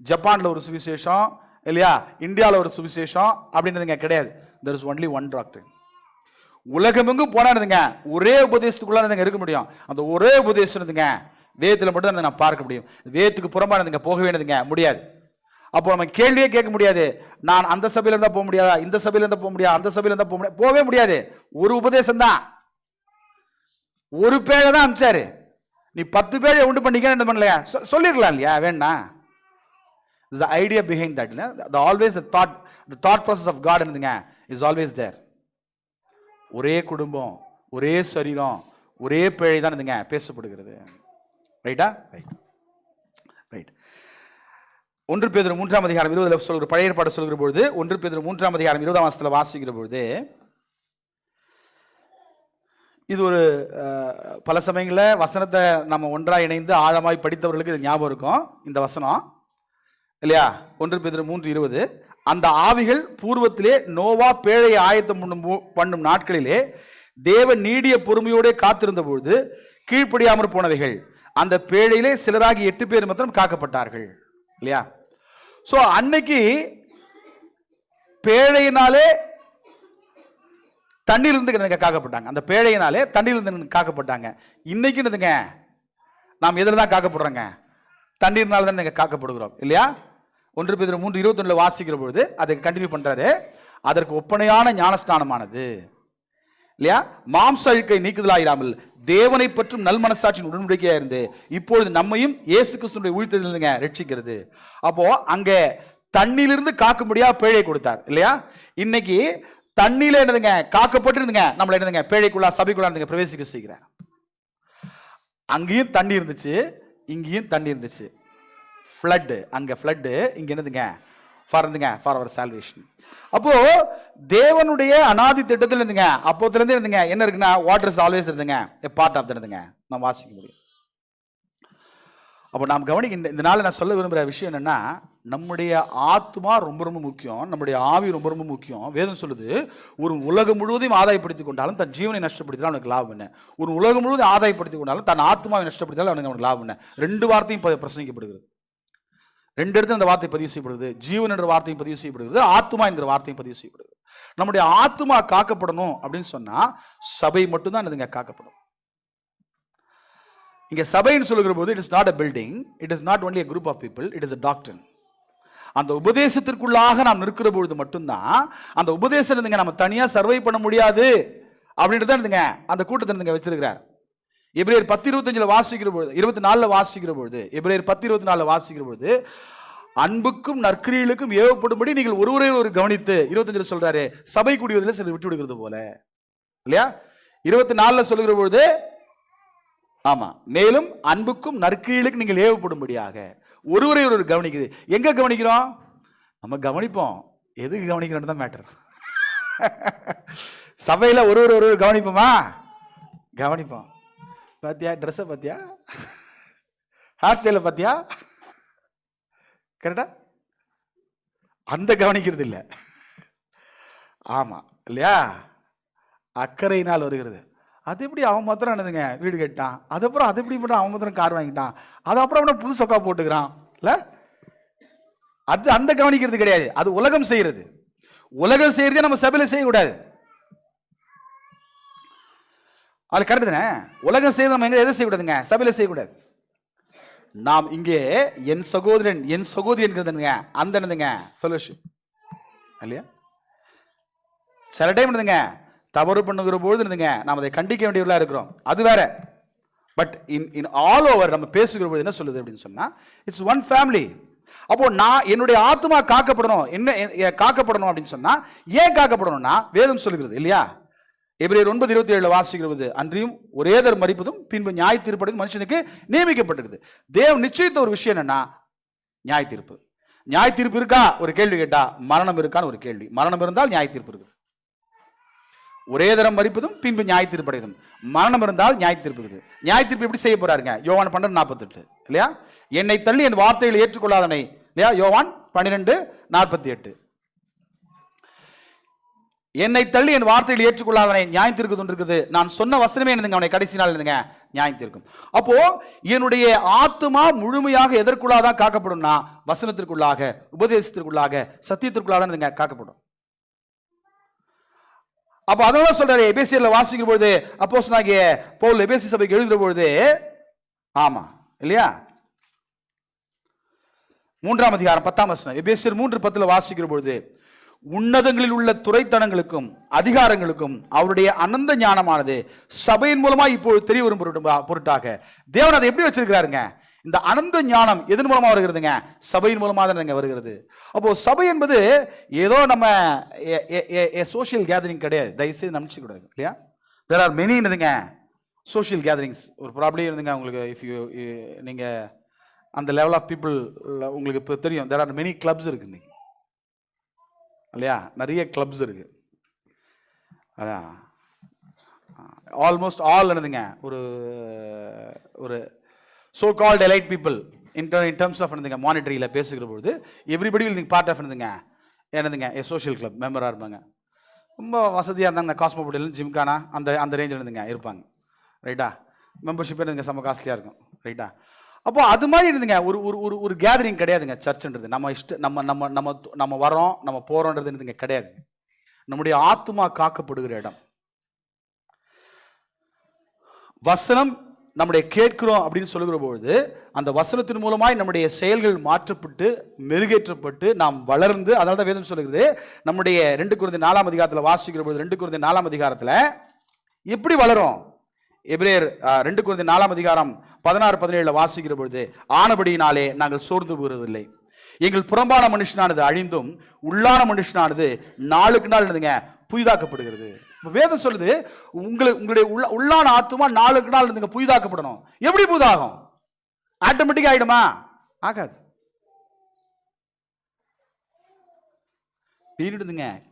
ஜப்பான்ல ஒரு சுவிசேஷம் இல்லையா, இந்தியாவில் ஒரு சுவிசேஷம் அப்படின்றதுங்க கிடையாது. there is only one doctrine. உலகமெங்கும் போனாருங்க ஒரே உபதேசத்துக்குள்ள இருக்க முடியும். அந்த ஒரே உபதேசம் வேதத்தில் மட்டும் தான் நான் பார்க்க முடியும். வேதத்துக்கு புறம்பானதுங்க போக வேண்டியதுங்க முடியாது. அப்போ நம்ம கேள்வியே கேட்க முடியாது, நான் அந்த சபையில இருந்தா போக முடியாதா, இந்த சபையில இருந்தா போக முடியாது, அந்த சபையில இருந்தா போக முடியாது, போகவே முடியாது. ஒரு உபதேசம் தான், ஒரு பேரை தான் அனுப்பிச்சாரு. நீ 10 பேரை உண்டு பண்ணிக்க என்ன பண்ணலையா சொல்லிருக்கலாம் இல்லையா வேணா. the idea behind that, the always the thought process of God is always there. ஒரே குடும்பம், ஒரே சரீரம், ஒரே பேழை தான் பேசப்படுகிறது. ரைட்டா? ரைட். 1 பேதுரு 3ஆம் அதிகாரம் 20 சொல்கிற பழைய ஏற்பாடு சொல்கிற பொழுது 1 பேதுரு 3ஆம் அதிகாரம் 20ஆம் வசனத்தில் வாசிக்கிற பொழுது, இது ஒரு பல சமயங்களில் வசனத்தை நம்ம ஒன்றாக இணைந்து ஆழமாய் படித்தவர்களுக்கு இது ஞாபகம் இருக்கும் இந்த வசனம் இல்லையா? 1 பேதுரு 3:20, அந்த ஆவிகள் பூர்வத்திலே நோவா பேழையை ஆயத்தம் பண்ணும் நாட்களிலே தேவன் நீடிய பொறுமையோட காத்திருந்த பொழுது கீழ்ப்படியாமற் போனவைகள், அந்த பேழையிலே சிலராகி 8 பேர் மாத்திரம் காக்கப்பட்டார்கள் இல்லையா? சோ அன்னைக்கு பேழையினாலே தண்ணீர் இருந்து காக்கப்பட்டாங்க, அந்த பேழையினாலே தண்ணீர் இருந்து காக்கப்பட்டாங்க. இன்னைக்கு நாம் எதில் தான் காக்கப்படுறோங்க? தண்ணீர்னால தான் காக்கப்படுகிறோம் இல்லையா? 1 பேதுரு 3:21 வாசிக்கிற பொழுது அதை கண்டினியூ பண்றாரு. அதற்கு ஒப்பனையான ஞானஸ்நானமானது இல்லையா, மாம்ச அழுக்கை நீக்குதலாயிராமல் தேவனை பற்றும் நல் மனசாட்சியின் உடன்படிக்கையா இருந்து இப்பொழுது நம்மையும் இயேசு கிறிஸ்துவினுடைய உயிர்த்தெழுதலுங்க ரட்சிக்கிறது. அப்போ அங்க தண்ணியிலிருந்து காக்கும்படியா பேழை கொடுத்தார் இல்லையா? இன்னைக்கு தண்ணியில என்னதுங்க காக்கப்பட்டு நம்மள என்னதுங்க பேழைக்குள்ளா சபைக்குள்ளா பிரவேசிக்க செய்கிறார். அங்கேயும் தண்ணி இருந்துச்சு, இங்கேயும் தண்ணி இருந்துச்சு. ஃப்ளட், அங்க ஃப்ளட், இங்க என்னதுங்க ஃபார் அவர் சால்வேஷன். அப்போ தேவனுடைய அநாதி திட்டத்தில் இருந்துங்க அப்போதுல இருந்து இருந்துங்க என்ன இருக்குன்னா வாட்டர் இஸ் ஆல்வேஸ் இருந்துங்க எ பார்ட் ஆஃப் தட்ங்க நம்ம வாசிக்க முடியும். அப்போ நாம் கவனிக்க இந்த நாள் நான் சொல்ல விரும்புகிற விஷயம் என்னன்னா, நம்முடைய ஆத்மா ரொம்ப ரொம்ப முக்கியம், நம்முடைய ஆவி ரொம்ப ரொம்ப முக்கியம். வேதம் சொல்லுது, ஒரு உலகம் முழுவதையும் ஆதாயப்படுத்திக் கொண்டாலும் தன் ஜீவனை நஷ்டப்படுத்தினாலும் அவனுக்கு லாபம் என்ன, ஒரு உலகம் முழுவதும் ஆதாயப்படுத்திக் கொண்டாலும் தன் ஆத்மாவை நஷ்டப்படுத்தினாலும் அவனுக்கு லாபம் என்ன. 2 வார்த்தையும் பிரசங்கிக்கப்படுகிறது, 2 இடத்துல அந்த வார்த்தை பதிவு செய்யப்படுகிறது. ஜீவன் என்ற வார்த்தையும் பதிவு செய்யப்படுகிறது, ஆத்மா என்கிற வார்த்தையும் பதிவு செய்யப்படுகிறது. நம்முடைய ஆத்மா காக்கப்படணும் அப்படின்னு சொன்னா சபை மட்டும்தான் இதுங்க காக்கப்படும். இங்க சபைன்னு சொல்லுகிற போது it is not a building, it is not only a group of people, it is a doctrine. அந்த உபதேசத்திற்குள்ளாக நாம் நிற்கிற பொழுது மட்டும்தான் அந்த உபதேசம் இருந்துங்க நம்ம தனியா சர்வை பண்ண முடியாது அப்படின்ட்டு இருந்துங்க அந்த கூட்டத்தை இருந்துங்க வச்சிருக்கிறார். எபிரேயர் 10:25 வாசிக்கிற பொழுது 24 வாசிக்கிற பொழுது எபிரேயர் 10:24 வாசிக்கிற பொழுது அன்புக்கும் நற்கிரியலுக்கும் ஏவப்படும்படி நீங்கள் ஒருவரை ஒரு கவனித்து 25 சொல்றாரு சபை கூடியதில் சிலர் விட்டு விடுகிறது போல இல்லையா? 24 சொல்லுகிற பொழுது ஆமா, மேலும் அன்புக்கும் நற்கிரியலுக்கு நீங்கள் ஏவப்படும்படியாக ஒருவரை ஒரு கவனிக்குது. எங்க கவனிக்கிறோம்? நம்ம கவனிப்போம், எதுக்கு கவனிக்கிறோம் தான் மேட்டர். சபையில ஒரு கவனிப்போமா? கவனிப்போம். பாத்தியா ட்ரெஸ்ஸை பாத்தியா, ஹேர் ஸ்டைல பாத்தியா, கரெக்டா? அந்த கவனிக்கிறது இல்லை. ஆமா இல்லையா? அக்கறையினால் வருகிறது. அது எப்படி அவன் மாத்திரம் என்னதுங்க வீடு கட்டான், அதுக்கப்புறம் அது எப்படி மட்டும் அவன் மாத்திரம் கார் வாங்கிட்டான், அது அப்புறம் புது சொக்கா போட்டுக்கிறான் இல்ல, அது அந்த கவனிக்கிறது கிடையாது. அது உலகம் செய்யறது. உலகம் செய்யறதே நம்ம சபையில செய்யக்கூடாது. அது கரெக்ட் தானே? உலகம் செய்ய நம்ம எங்க எதை செய்யக்கூடாதுங்க? சபையில செய்யக்கூடாது. நாம் இங்கே என் சகோதரன் என் சகோதரி என்கிறதுங்க அந்த என்னதுங்க ஃபெலோஷிப் இல்லையா? சில டைம் என்னதுங்க தவறு பண்ணுகிற பொழுது இருந்துங்க நாம் அதை கண்டிக்க வேண்டியவர்களா இருக்கிறோம், அது வேற. பட் இன் ஆல் ஓவர் நம்ம பேசுகிற பொழுது என்ன சொல்லுது அப்படின்னு சொன்னா இட்ஸ் ஒன் ஃபேமிலி. அப்போ நான் என்னுடைய ஆத்மா காக்கப்படணும், என்ன காக்கப்படணும் அப்படின்னு சொன்னா ஏன் காக்கப்படணும்னா வேதம் சொல்லுகிறது இல்லையா? எபிரேயர் 9:27 வாசிக்கிறது, அன்றியும் ஒரேதர் மரிப்பதும் பின்பு நியாய தீர்ப்பதும் மனுஷனுக்கு நியமிக்கப்பட்டிருக்குது. தேவன் நிச்சயித்த ஒரு விஷயம் என்னன்னா நியாய தீர்ப்பு. நியாய தீர்ப்பு இருக்கா ஒரு கேள்வி கேட்டா, மரணம் இருக்கான்னு ஒரு கேள்வி. மரணம் இருந்தால் நியாய தீர்ப்பு இருக்குது. ஒரே தரம் மரிப்பதும் பின்பு நியாய தீர்ப்படையதும். மரணம் இருந்தால் நியாய தீர்ப்பு இருக்குது. நியாய தீர்ப்பு எப்படி செய்ய போறாருங்க? யோவான் 12:48 இல்லையா? என்னை தள்ளி என் வார்த்தைகளை ஏற்றுக்கொள்ளாதவனை, இல்லையா? யோவான் 12:48. என்னை தள்ளி என் வார்த்தைகளை ஏற்றுக்கொள்ளாதவனை நியாயம் தீர்க்குது இருக்குது. நான் சொன்ன வசனமே என்னதுங்க? அவனை கடைசி நாள் என்னதுங்க? நியாயம் தீர்க்கும். அப்போ என்னுடைய ஆத்துமா முழுமையாக எதற்குள்ளாதான் காக்கப்படும்னா வசனத்திற்குள்ளாக, உபதேசத்திற்குள்ளாக, சத்தியத்திற்குள்ளாக காக்கப்படும். அப்ப அதனால சொல்றாரு, எபேசியர்ல வாசிக்கிற பொழுது அப்போஸ்தலனாகிய பவுல் எபேசி சபைக்கு எழுதுற பொழுது, ஆமா இல்லையா, 3ஆம் அதிகாரம் 10ஆம் வசனம், எபேசியர் 3:10 வாசிக்கிற பொழுது, உன்னதங்களில் உள்ள துறைத்தனங்களுக்கும் அதிகாரங்களுக்கும் அவருடைய அனந்த ஞானமானது சபையின் மூலமா இப்போது தெரிய வரும் பொருட்டாக தேவன் அதை எப்படி வச்சிருக்கிறாருங்க? இந்த அனந்த ஞானம் எதன் மூலமா வருகிறதுங்க? சபையின் மூலமா தான் வருகிறது. அப்போ சபை என்பது ஏதோ நம்ம சோசியல் கேதரிங் கிடையாது. தயவுசெய்து நம்பிச்சு கூடாது இல்லையா? தேர் ஆர் மெனி என்னதுங்க சோசியல் கேதரிங்ஸ். ஒரு ப்ராப்ளம் இருந்துங்க உங்களுக்கு, இஃப் யூ நீங்க அந்த லெவல் ஆஃப் பீப்புள் உங்களுக்கு இப்போ தெரியும். தேர் ஆர் மெனி கிளப்ஸ் இருக்கு இன்னைக்கு இல்லையா? நிறைய கிளப்ஸ் இருக்கு. அதான் ஆல்மோஸ்ட் ஆல் என்னதுங்க ஒரு ஒரு so called elite people in terms of என்னதுங்க மானிட்டரியில பேசுகிற பொழுது everybody will think part of என்னதுங்க a social club மெம்பராக இருப்பாங்க. ரொம்ப வசதியாக இருந்தாங்க, காஸ்மோபாலிட்டன், ஜிம்கானா அந்த அந்த ரேஞ்சில் இருந்துங்க இருப்பாங்க. ரைட்டா? மெம்பர்ஷிப் என்னதுங்க செம்ம காஸ்ட்லியாக இருக்கும். ரைட்டா? அப்போ அது மாதிரி இருந்துங்க ஒரு ஒரு ஒரு கேதரிங் கிடையாதுங்க சர்ச்ன்றது. நம்ம நம்ம நம்ம நம்ம நம்ம வரோம், நம்ம போறோன்றது இருந்துங்க கிடையாது. நம்முடைய ஆத்துமா காக்கப்படுகிற இடம். வசனம் நம்முடைய கேட்கிறோம் அப்படின்னு சொல்லுகிற பொழுது அந்த வசனத்தின் மூலமாய் நம்முடைய செயல்கள் மாற்றப்பட்டு மெருகேற்றப்பட்டு நாம் வளர்ந்து, அதனால தான் வேதம் சொல்லுகிறது, நம்முடைய 2 கொரிந்தியர் 4ஆம் அதிகாரத்தில் வாசிக்கிற பொழுது 2 கொரிந்தியர் 4ஆம் அதிகாரத்தில் எப்படி வளரும்? எபிரேயர் 2 கொரிந்தியர் 4ஆம் அதிகாரம் 16-17 வாசிக்கிற பொழுது, ஆனபடியினாலே நாங்கள் சோர்ந்து போகிறதில்லை, எங்கள் புறம்பான மனுஷனானது அழிந்தும் உள்ளான மனுஷனானது நாளுக்கு நாள் என்னதுங்க புதிதாக்கப்படுகிறது. வேதம் சொல்லுது, உங்களுடைய உள்ளான ஆத்துமா நாளுக்கு நாள் இருந்துங்க புதிதாக்கப்படணும். எப்படி புதிதாகும்? ஆட்டோமேட்டிக் ஆயிடுமா? ஆகாது.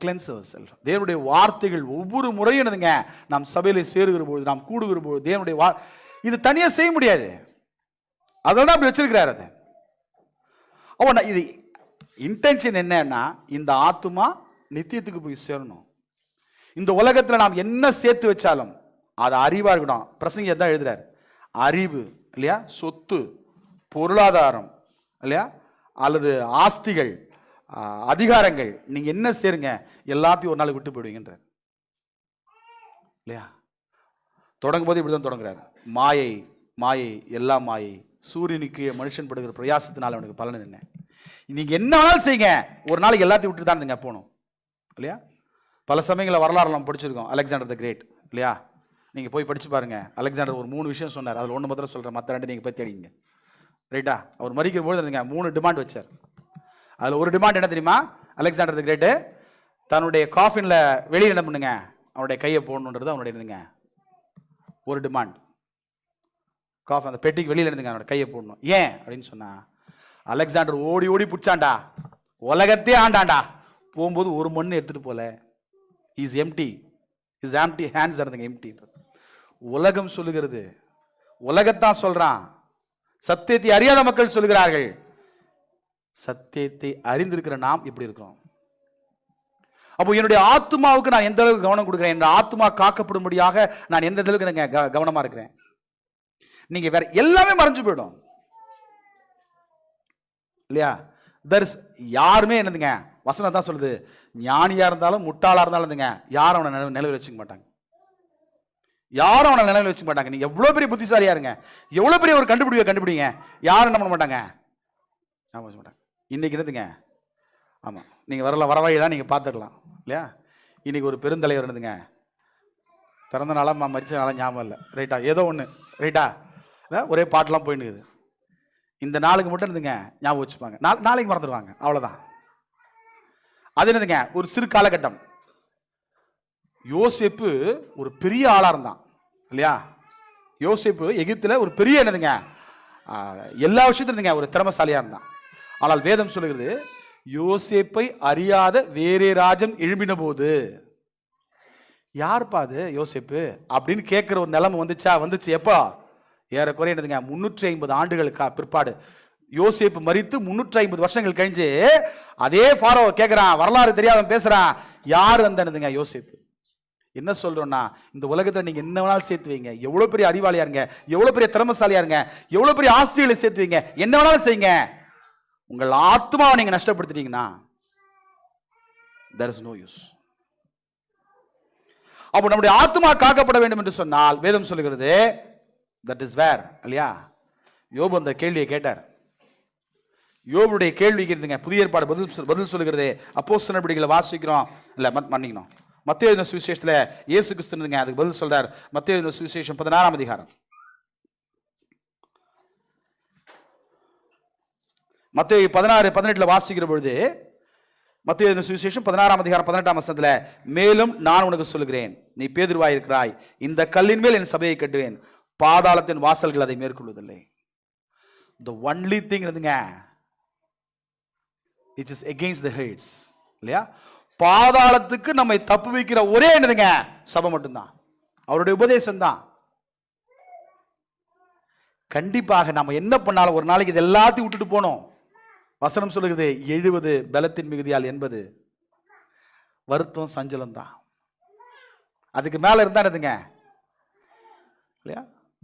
கிளென்ஸ் அவர்செல்ஃப். தேவனுடைய வார்த்தைகள் ஒவ்வொரு முறையும் என்னதுங்க நாம் சபையில சேருகிற பொழுது, நாம் கூடுகிற பொழுது தேவனுடைய இது தனியா செய்ய முடியாது. அதனால அப்படி வச்சிருக்கிறார். அது அவன் இது இன்டென்ஷன் என்னன்னா, இந்த ஆத்துமா நித்தியத்துக்கு போய் சேரணும். இந்த உலகத்தில் நாம் என்ன சேர்த்து வச்சாலும் அது அறிவா இருக்கணும். பிரசங்க தான் எழுதுறாரு, அறிவு இல்லையா, சொத்து, பொருளாதாரம் இல்லையா, அல்லது ஆஸ்திகள், அதிகாரங்கள், நீங்க என்ன சேருங்க எல்லாத்தையும் ஒரு நாள் விட்டு போயிடுவீங்கன்றார் இல்லையா? தொடங்கும் போது இப்படிதான் தொடங்குறாரு, மாயை மாயை எல்லாம் மாயை, சூரியனுக்கு மனுஷன் படுகிற பிரயாசத்தினால அவனுக்கு பலன் என்ன? நீங்க என்ன வேணாலும் செய்யுங்க, ஒரு நாளைக்கு எல்லாத்தையும் விட்டு தான் நீங்க போகணும் இல்லையா? பல சமயங்களில் வரலாறு நம்ம படிச்சிருக்கோம். அலெக்சாண்டர் த கிரேட் இல்லையா? நீங்க போய் படிச்சு பாருங்க. அலெக்சாண்டர் ஒரு 3 விஷயம் சொன்னார், அதில் 1 மாத்திரம் சொல்றேன், மற்ற 2 நீங்க போய் தேடிங்க. ரைட்டா? அவர் மறிக்கிற பொழுது 3 டிமாண்ட் வச்சார். அதில் ஒரு டிமாண்ட் என்ன தெரியுமா? அலெக்சாண்டர் த கிரேட்டு தன்னுடைய காஃபின்ல வெளியில் என்ன பண்ணுங்க, அவனுடைய கையை போடணுன்றது அவனுடைய இருந்துங்க ஒரு டிமாண்ட். காஃபி அந்த பெட்டிக்கு வெளியில் இருந்துங்க அவனுடைய கையை போடணும். ஏன் அப்படின்னு சொன்னா, அலெக்சாண்டர் ஓடி ஓடி பிடிச்சான்டா, உலகத்தே ஆண்டாண்டா, போகும்போது ஒரு மண்ணு எடுத்துட்டு போல. Is empty, is empty hands இருந்துங்க எம்டி. உலகம் சொல்லுகிறது, உலகத்தான் சொல்றான். சத்தியத்தை அறியாத மக்கள் சொல்லுகிறார்கள். சத்தியத்தை அறிந்திருக்கிற நாம் இப்படி இருக்கிறோம். அப்போ என்னுடைய ஆத்மாவுக்கு நான் எந்த அளவுக்கு கவனம் கொடுக்கிறேன், என் ஆத்மா காக்கப்படும்படியாக நான் எந்த அளவுக்கு கவனமா இருக்கிறேன். நீங்க வேற எல்லாமே மறைஞ்சு போயிடும் இல்லையா? யாருமே என்னதுங்க வசனம் தான் சொல்லுது, ஞானியா இருந்தாலும் முட்டாளா இருந்தாலும் யாரும் அவனை நினைவில் வச்சுக்க மாட்டாங்க. யாரும் அவனை நினைவில் வச்சுக்க மாட்டாங்க. நீங்க எவ்வளவு பெரிய புத்திசாலியா இருங்க, எவ்வளவு பெரிய ஒரு கண்டுபிடிங்க, யாரும் என்ன பண்ண மாட்டாங்க, மாட்டாங்க. இன்னைக்கு இருந்துங்க, ஆமா நீங்க வரவாயிலாம் நீங்க பார்த்துக்கலாம் இல்லையா? இன்னைக்கு ஒரு பெருந்தலைவர் இருந்துங்க, பிறந்த நாளா மரிச்ச நாளா ஞாபகம் இல்லை. ரைட்டா? ஏதோ ஒன்று ரைட்டா, ஒரே பாட்டெல்லாம் போயின்னு இருக்குது. இந்த நாளுக்கு மட்டும் இருந்துங்க ஞாபகம் வச்சுப்பாங்க, நாளைக்கு மறந்துடுவாங்க, அவ்வளோதான். அது என்னதுங்க ஒரு சிறு காலகட்டம். யோசேப்பு ஒரு பெரிய ஆளா இருந்தான் இல்லையா? யோசேப்பு எகிப்துல ஒரு பெரிய என்னதுங்க, எல்லா விஷயத்திலும் இருந்துங்க ஒரு திறமசாலியா இருந்தான். ஆனால் வேதம் சொல்லுகிறது, யோசேப்பை அறியாத வேறே ராஜன் எழும்பின போது, யாருப்பா அது யோசேப்பு அப்படின்னு கேட்கிற ஒரு நிலைமை வந்துச்சு. எப்போ? ஏறக்குறைய என்னதுங்க 350 ஆண்டுகளுக்கு பிற்பாடு. யோசேப்பு மரித்து 350 வருஷங்கள் கழிஞ்சு அதே ஃபாரோ கேட்கிறான், வரலாறு தெரியாதவன் பேசுறான், யார் அந்த யோசேப்பு. என்ன சொல்றோம்னா, இந்த உலகத்துல நீங்க என்ன வேணாலும் சேர்த்து வைங்க, எவ்வளவு பெரிய அறிவாளியா இருங்க, எவ்வளவு பெரிய திறமசாலியா இருங்க, எவ்வளவு பெரிய ஆஸ்திகளை சேர்த்து வைங்க, என்ன வேணாலும் செய்யுங்க, உங்கள் ஆத்மாவை நீங்க நஷ்டப்படுத்திட்டீங்கன்னா there is no use. அப்போ நம்முடைய ஆத்மா காக்கப்பட வேண்டும் என்று சொன்னால் வேதம் சொல்லுகிறது that is where இல்லையா? யோபு அந்த கேள்வியை கேட்டார். யோபுடைய கேள்விக்கு இருந்துங்க புதிய ஏற்பாடு பதில் சொல்லுகிறது. அப்போஸ்தலர் நடவடிக்கைகளை வாசிக்கிறோம் இல்ல, மன்னிக்கணும், மத்தேயு எழுதின சுவிசேஷத்துல இயேசு கிறிஸ்து அதுக்கு பதில் சொல்றார். மத்தேயு எழுதின சுவிசேஷம் 16ஆம் அதிகாரம், மத்தேயு 16:18 வாசிக்கிற பொழுது, மத்தேயு எழுதின சுவிசேஷம் 16ஆம் அதிகாரம் 18ஆம் வசனத்துல, மேலும் நான் உனக்கு சொல்லுகிறேன், நீ பேதுருவாய் இருக்கிறாய், இந்த கல்லின் மேல் என் சபையை கட்டுவேன், பாதாளத்தின் வாசல்கள் அதை மேற்கொள்வதில்லை. the only thing இருந்துங்க it is against the heights இல்லையா? பாதாளத்துக்கு நம்மை தப்பு வைக்கிற ஒரே என்னதுங்க சபை மட்டும்தான், அவருடைய உபதேசம் தான். கண்டிப்பாக நம்ம என்ன பண்ணாலும் ஒரு நாளைக்கு இது எல்லாத்தையும் விட்டுட்டு போனோம். வசனம் சொல்லுகிறது 70 பலத்தின் மிகுதியால் 80 வருத்தம் சஞ்சலம் தான். அதுக்கு மேல இருந்தா என்னதுங்க இல்லையா?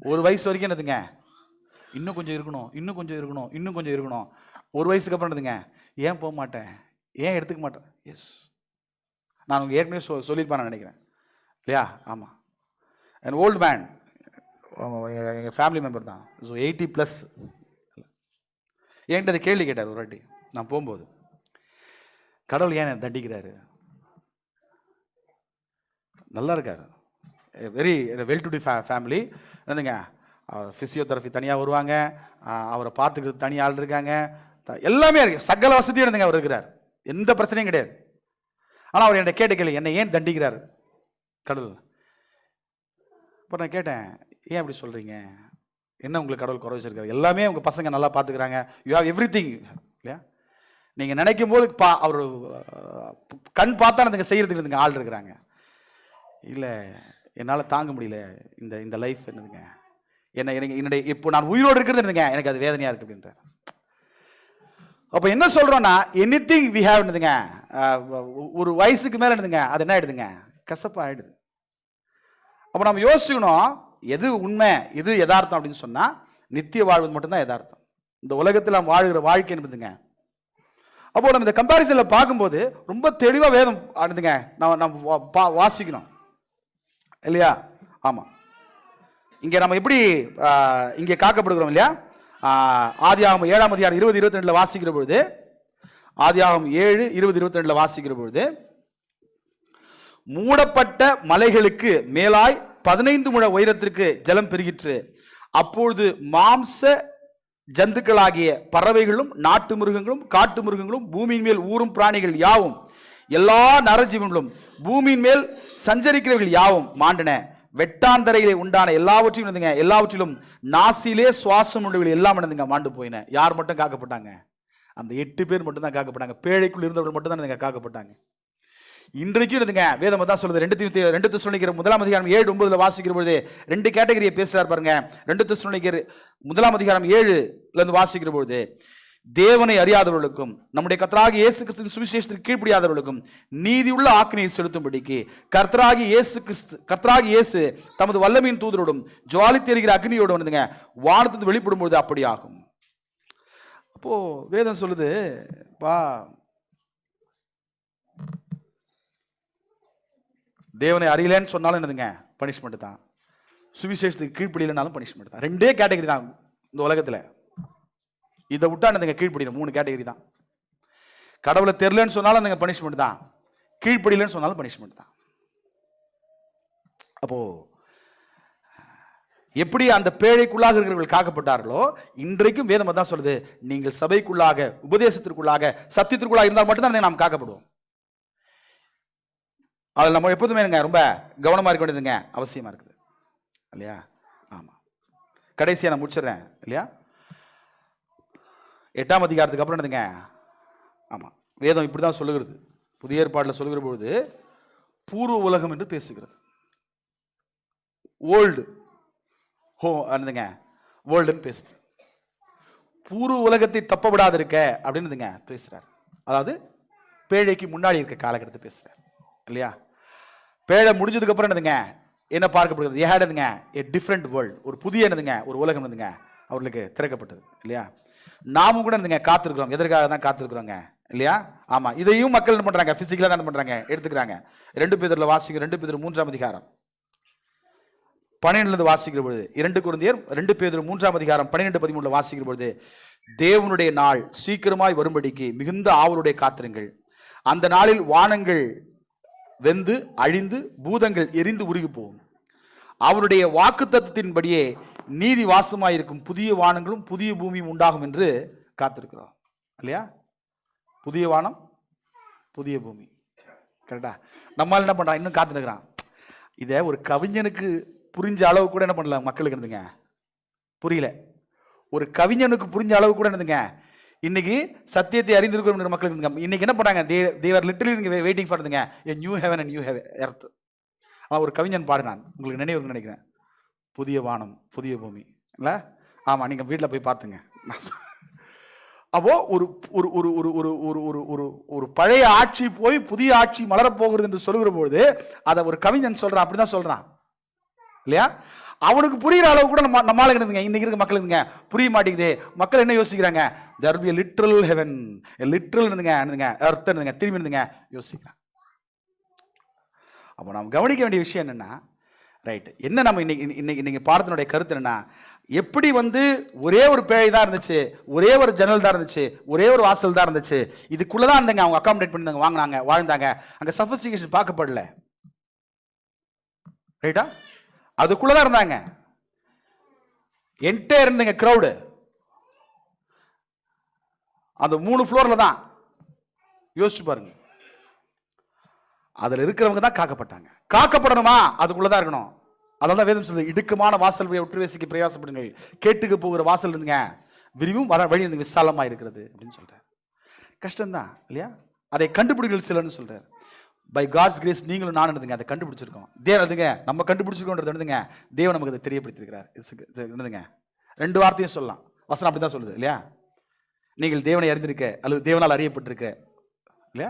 ஒரு வயசு வரைக்கும் என்னதுங்க, இன்னும் கொஞ்சம் இருக்கணும், இன்னும் கொஞ்சம் இருக்கணும், இன்னும் கொஞ்சம் இருக்கணும். ஒரு வயசுக்கு அப்புறம் என்னதுங்க, ஏன் போக மாட்டேன், ஏன் எடுத்துக்க மாட்டேன். எஸ், நான் உங்களுக்கு ஏற்கனவே சொல்லியிருப்பேன் நினைக்கிறேன் இல்லையா? ஆமாம், அண்ட் ஓல்டு மேன், எங்கள் ஃபேமிலி மெம்பர் தான், ஸோ 80+ என்கிட்ட அதை கேள்வி கேட்டார் ஒரு வாட்டி நான் போகும்போது, கடவுள் ஏன் தண்டிக்கிறாரு, நல்லா இருக்காரு, very well to to family என்னதுங்க, அவர் ஃபிசியோதெரபி தனியாக வருவாங்க, அவரை பார்த்துக்கிறது தனி ஆள் இருக்காங்க, எல்லாமே இருக்கு, சகல வசதியும் இருந்துங்க அவர் இருக்கிறார், எந்த பிரச்சனையும் கிடையாது. ஆனால் அவர் என்கிட்ட கேட்ட கேள்வி, என்னை ஏன் தண்டிக்கிறார் கடவுள். இப்போ நான் கேட்டேன், ஏன் அப்படி சொல்கிறீங்க, என்ன உங்களுக்கு கடவுள் குறை வச்சிருக்காரு, எல்லாமே உங்கள் பசங்க நல்லா பார்த்துக்கிறாங்க, யூ ஹேவ் எவ்ரி திங் இல்லையா? நீங்கள் நினைக்கும் போது அவர் கண் பார்த்தா அதுங்க செய்கிறதுக்கு இருந்துங்க ஆள் இருக்கிறாங்க. இல்லை, என்னால் தாங்க முடியல இந்த இந்த லைஃப் என்னதுங்க, என்னுடைய இப்போ நான் உயிரோடு இருக்கிறது என்னதுங்க, எனக்கு அது வேதனையாக இருக்குது அப்படின்றார். அப்போ என்ன சொல்கிறோன்னா, எனிதிங் வி ஹேவ் என்னதுங்க, ஒரு வயசுக்கு மேலே என்னதுங்க அது என்ன ஆகிடுதுங்க, கசப்பாக ஆகிடுது. அப்போ நம்ம யோசிக்கணும், எது உண்மை எது யதார்த்தம் அப்படின்னு சொன்னால், நித்திய வாழ்வது மட்டும்தான் யதார்த்தம். இந்த உலகத்தில் நம்ம வாழ்கிற வாழ்க்கை என்பதுங்க. அப்போ நம்ம இந்த கம்பேரிசனில் பார்க்கும்போது ரொம்ப தெளிவாக வேதம் ஆனதுங்க நம்ம வாசிக்கணும் இல்லையா? ஆமாம், இங்கே நம்ம எப்படி இங்கே காக்கப்படுகிறோம் இல்லையா? ஆதியாகமம் 7ஆம் அதிகாரம் 20-22 வாசிக்கிற பொழுது, ஆதியாகமம் 7:20-22 வாசிக்கிற பொழுது, மூடப்பட்ட மலைகளுக்கு மேலாய் 15 முழ உயரத்திற்கு ஜலம் பெருகிற்று. அப்பொழுது மாம்ச ஜந்துக்களாகிய பறவைகளும் நாட்டு மிருகங்களும் காட்டு மிருகங்களும் பூமியின் மேல் ஊறும் பிராணிகள் யாவும் எல்லா நரஜீவன்களும் பூமியின் மேல் சஞ்சரிக்கிறவர்கள் யாவும் மாண்டன. வெட்டாந்தரையிலே உண்டான எல்லாவற்றிலும் நாசிலே சுவாசம் உள்ளவர்கள் எல்லாம் நடந்துங்க மாண்டு போயின. யார் மட்டும் காக்கப்பட்டாங்க? அந்த 8 பேர் மட்டும் தான் காக்கப்பட்டாங்க. பேழைக்குள் இருந்தவர்கள் மட்டும் தான் காக்கப்பட்டாங்க. இன்றைக்கும் இருந்துங்க வேதம் தான் சொல்லுது. 2 தெசலோனிக்கர் 1ஆம் அதிகாரம் 7-9 வாசிக்கிற பொழுது 2 கேட்டகரியை பேசுறார் பாருங்க. 2 தெசலோனிக்கர் 1ஆம் அதிகாரம் 7 வாசிக்கிற பொழுது, தேவனை அறியாதவர்களுக்கும் நம்முடைய கர்த்தராகிய இயேசு கிறிஸ்துவின் சுவிசேஷத்திற்கு கீழ்ப்படியாதவர்களுக்கும் நீதியுள்ள ஆக்கினையை செலுத்தும்படிக்கு கர்த்தராகிய இயேசு தமது வல்லமையின் தூதரோடும் ஜுவாலி தெரிகிற அக்னியோடு வந்துங்க வானத்திலிருந்து வெளிப்படும் பொழுது அப்படி ஆகும். அப்போ வேதம் சொல்லுது, தேவனை அறியலன்னு சொன்னாலும் என்னதுங்க பனிஷ்மெண்ட் தான், சுவிசேஷத்துக்கு கீழ்ப்படியலனாலும் பனிஷ்மெண்ட் தான். 2 கேட்டகரி தான் இந்த உலகத்தில். இதை விட்டா என்னதுங்க கீழ்ப்படியல 3 கேட்டகரி தான். கடவுளை தெரியலன்னு சொன்னாலும் அந்த பனிஷ்மெண்ட் தான், கீழ்ப்படியலன்னு சொன்னாலும் பனிஷ்மெண்ட் தான். அப்போ எப்படி அந்த பேழைக்குள்ளாக இருக்கிறவர்கள் காக்கப்பட்டார்களோ, இன்றைக்கும் வேதம் தான் சொல்லுது, நீங்கள் சபைக்குள்ளாக உபதேசத்திற்குள்ளாக சத்தியத்திற்குள்ளாக இருந்தால் மட்டும்தான் நாம் காக்கப்படுவோம். அதில் நம்ம எப்போதுமே ரொம்ப கவனமாக இருக்க வேண்டியதுங்க அவசியமாக இருக்குது இல்லையா? ஆமாம். கடைசியாக நான் முடிச்சிடுறேன் இல்லையா? 8ஆம் அதிகாரத்துக்கு அப்புறம் என்னதுங்க? ஆமாம், வேதம் இப்படி தான் சொல்லுகிறது. புதிய ஏற்பாட்டில் சொல்லுகிற பொழுது பூர்வ உலகம் என்று பேசுகிறது. ஓல்டு என்னதுங்க? வேர்ல்டுன்னு பேசுது. பூர்வ உலகத்தை தப்ப விடாது இருக்க அப்படின்னு பேசுறாரு. அதாவது பேழைக்கு முன்னாடி இருக்க காலகட்டத்தை பேசுறாரு இல்லையா? பேழை முடிஞ்சதுக்கு அப்புறம் என்ன பார்க்கப்படுகிறது? a different world, ஒரு புதிய ஒரு உலகம் அவர்களுக்கு திறக்கப்பட்டது இல்லையா? நாமும் கூட காத்திருக்கிறோம். எதற்காக தான் காத்திருக்கிறோங்க இல்லையா? ஆமா, இதையும் மக்கள் என்ன பண்றாங்க? பிசிக்கலா தான் பண்றாங்க, எடுத்துக்கிறாங்க. 2 பேதுருல வாசிக்கிற 2 பேதுரு 3ஆம் அதிகாரம் 12 வாசிக்கிற பொழுது, 2 கொரிந்தியர் 2 பேதுரு 3ஆம் அதிகாரம் 12-13 வாசிக்கிற பொழுது, தேவனுடைய நாள் சீக்கிரமாய் வரும்படிக்கு மிகுந்த ஆவலுடைய காத்திருங்கள். அந்த நாளில் வானங்கள் வெந்து அழிந்து பூதங்கள் எரிந்து உருகி போகும். அவருடைய வாக்கு தத்துவத்தின்படியே நீதி வாசமாயிருக்கும் புதிய வானங்களும் புதிய பூமியும் உண்டாகும் என்று காத்திருக்கிறோம் இல்லையா? புதிய வானம் புதிய பூமி. கரெக்டா? நம்மால் என்ன பண்றான்? இன்னும் காத்துனுக்கிறான். இதை ஒரு கவிஞனுக்கு புரிஞ்ச அளவு கூட என்ன பண்ணல மக்களுக்கு இருந்துங்க புரியல. ஒரு கவிஞனுக்கு புரிஞ்ச அளவு கூட என்னதுங்க இன்னைக்கு சத்தியத்தை அறிந்திருக்கிற மக்களுக்கு இன்னைக்கு என்ன பண்ணாங்க? தேவர் literally waiting for a new heaven and new earth. ஒரு கவிஞன் பாடினான், உங்களுக்கு நினைவு நினைக்கிறேன், புதிய வானம் புதிய பூமி இல்ல? ஆமா, நீங்க வீட்டில் போய் பார்த்துங்க. அப்போ ஒரு ஒரு ஒரு ஒரு ஒரு ஒரு ஒரு ஒரு ஒரு பழைய ஆட்சி போய் புதிய ஆட்சி மலரப்போகிறது என்று சொல்லுகிற பொழுது அதை ஒரு கவிஞன் சொல்றான். அப்படிதான் சொல்றான் இல்லையா? அவனுக்கு புரியுற அளவு கூட நம்மளால இன்னைக்கு இருக்க மக்களுங்க புரிய மாட்டேங்குது. மக்கள் என்ன யோசிக்கிறாங்க? there will be a literal heaven, a literal earth திரும்பி யோசிக்கிறாங்க. அப்போ நாம் கவனிக்க வேண்டிய விஷயம் என்னன்னா, ரைட், என்ன நம்ம இன்னைக்கு பாடத்தினுடைய கருத்து என்னன்னா, எப்படி ஒரே ஒரு பேழை தான் இருந்துச்சு, ஒரே ஒரு ஜன்னல் தான் இருந்துச்சு, ஒரே ஒரு வாசல் தான் இருந்துச்சு, இதுக்குள்ளதான் இருந்தாங்க அவங்க அகாமடேட் பண்ணிருந்தாங்க, வாங்கினாங்க, வாழ்ந்தாங்க. அங்க சஃபிஸ்டிகேஷன் பார்க்கப்படல. ரைட்டா? அதுக்குள்ளதான் இருந்தாங்க. என்டே இருந்தங்க கிரௌடு அந்த 3 ஃப்ளோர்ல தான். யோசிச்சு பாருங்க. அதுல இருக்கிறவங்க தான் காக்கப்பட்டாங்க. காக்கப்படணுமா? அதுக்குள்ளதான் இருக்கணும். அதான் வேதம் சொல்லுது, இடுக்கமான வாசல் வழியை உற்றுவேசிக்க பிரயாசப்படுங்கள், கேட்டுக்கு போகிற வாசல் இருந்துங்க விரிவும் வழி விசாலமா இருக்கிறது அப்படின்னு சொல்றாரு. கஷ்டம்தான் இல்லையா? அதை கண்டுபிடிக்கல் சிலன்னு சொல்றாரு. பை காட்ஸ் கிரேஸ் நீங்களும் நான் அதை கண்டுபிடிச்சிருக்கோம். நம்ம கண்டுபிடிச்சிருக்கோன்றது தேவன் நமக்கு அதை தெரியப்படுத்திருக்கிறார். 2 வார்த்தையும் சொல்லலாம். வசனம் அப்படிதான் சொல்லுது இல்லையா? நீங்கள் தேவனை அறிந்திருக்க அல்லது தேவனால் அறியப்பட்டிருக்க இல்லையா?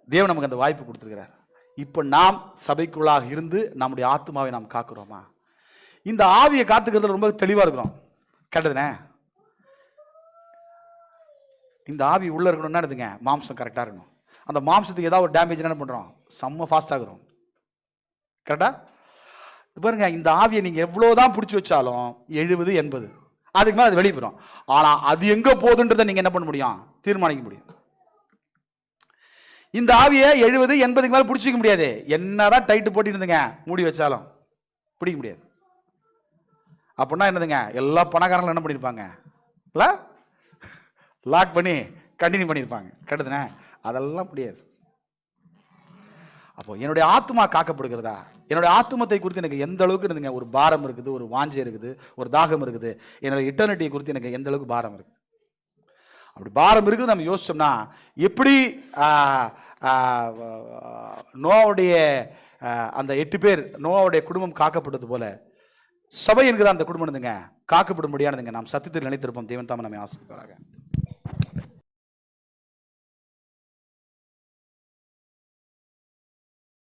தேவன் நமக்கு அந்த வாய்ப்பு கொடுத்திருக்கிறார். இப்ப நாம் சபைக்குள்ளாக இருந்து நம்முடைய ஆத்மாவை நாம் காக்குறோமா? இந்த ஆவியை காத்துக்கிறதுல ரொம்ப தெளிவா இருக்கிறோம். கேட்டதுனே, இந்த ஆவி உள்ள இருக்கணும்னா மாம்சம் கரெக்டா இருக்கணும். அந்த மாம்சத்துக்கு ஏதாவது ஒரு டேமேஜ் என்ன பண்றோம்? செம்ம ஃபாஸ்ட் ஆகுறோம். கரெக்டா? பாருங்க, இந்த ஆவியை நீங்க எவ்வளவுதான் பிடிச்சி வச்சாலும் 70, 80 அதுக்கு மேல அது வெளியே போயிடும். ஆனா அது எங்க போகுதுன்றதை நீங்க என்ன பண்ண முடியும்? தீர்மானிக்க முடியும். இந்த ஆவியை 70, 80க்கு மேல பிடிச்சிக்க முடியாது. என்னதான் டைட்டு போட்டு இருந்துங்க மூடி வச்சாலும் பிடிக்க முடியாது. அப்படின்னா என்னதுங்க, எல்லா பணக்காரங்களும் என்ன பண்ணிருப்பாங்க? லாக் பண்ணி கண்டினியூ பண்ணிருப்பாங்க. கரெக்டுதானே? அதெல்லாம் முடியாது. அப்போ என்னுடைய ஆத்மா காக்கப்படுகிறதா? என்னுடைய ஆத்மத்தை குறித்து எனக்கு எந்த அளவுக்கு இருந்துங்க ஒரு பாரம் இருக்குது, ஒரு வாஞ்சை இருக்குது, ஒரு தாகம் இருக்குது, என்னுடைய இட்டர்னிட்டியை குறித்து எனக்கு எந்த அளவுக்கு பாரம் இருக்குது? அப்படி பாரம் இருக்குது நம்ம யோசிச்சோம்னா, எப்படி நோவாவுடைய அந்த 8 பேர் நோவாவுடைய குடும்பம் காக்கப்பட்டது போல சபை என்கிற அந்த குடும்பம் காக்கப்படும்படியானதுங்க நாம் சத்தியத்தில் நினைத்திருப்போம். தேவன் தாமே நம்மை ஆசீர்வதிப்பாராக.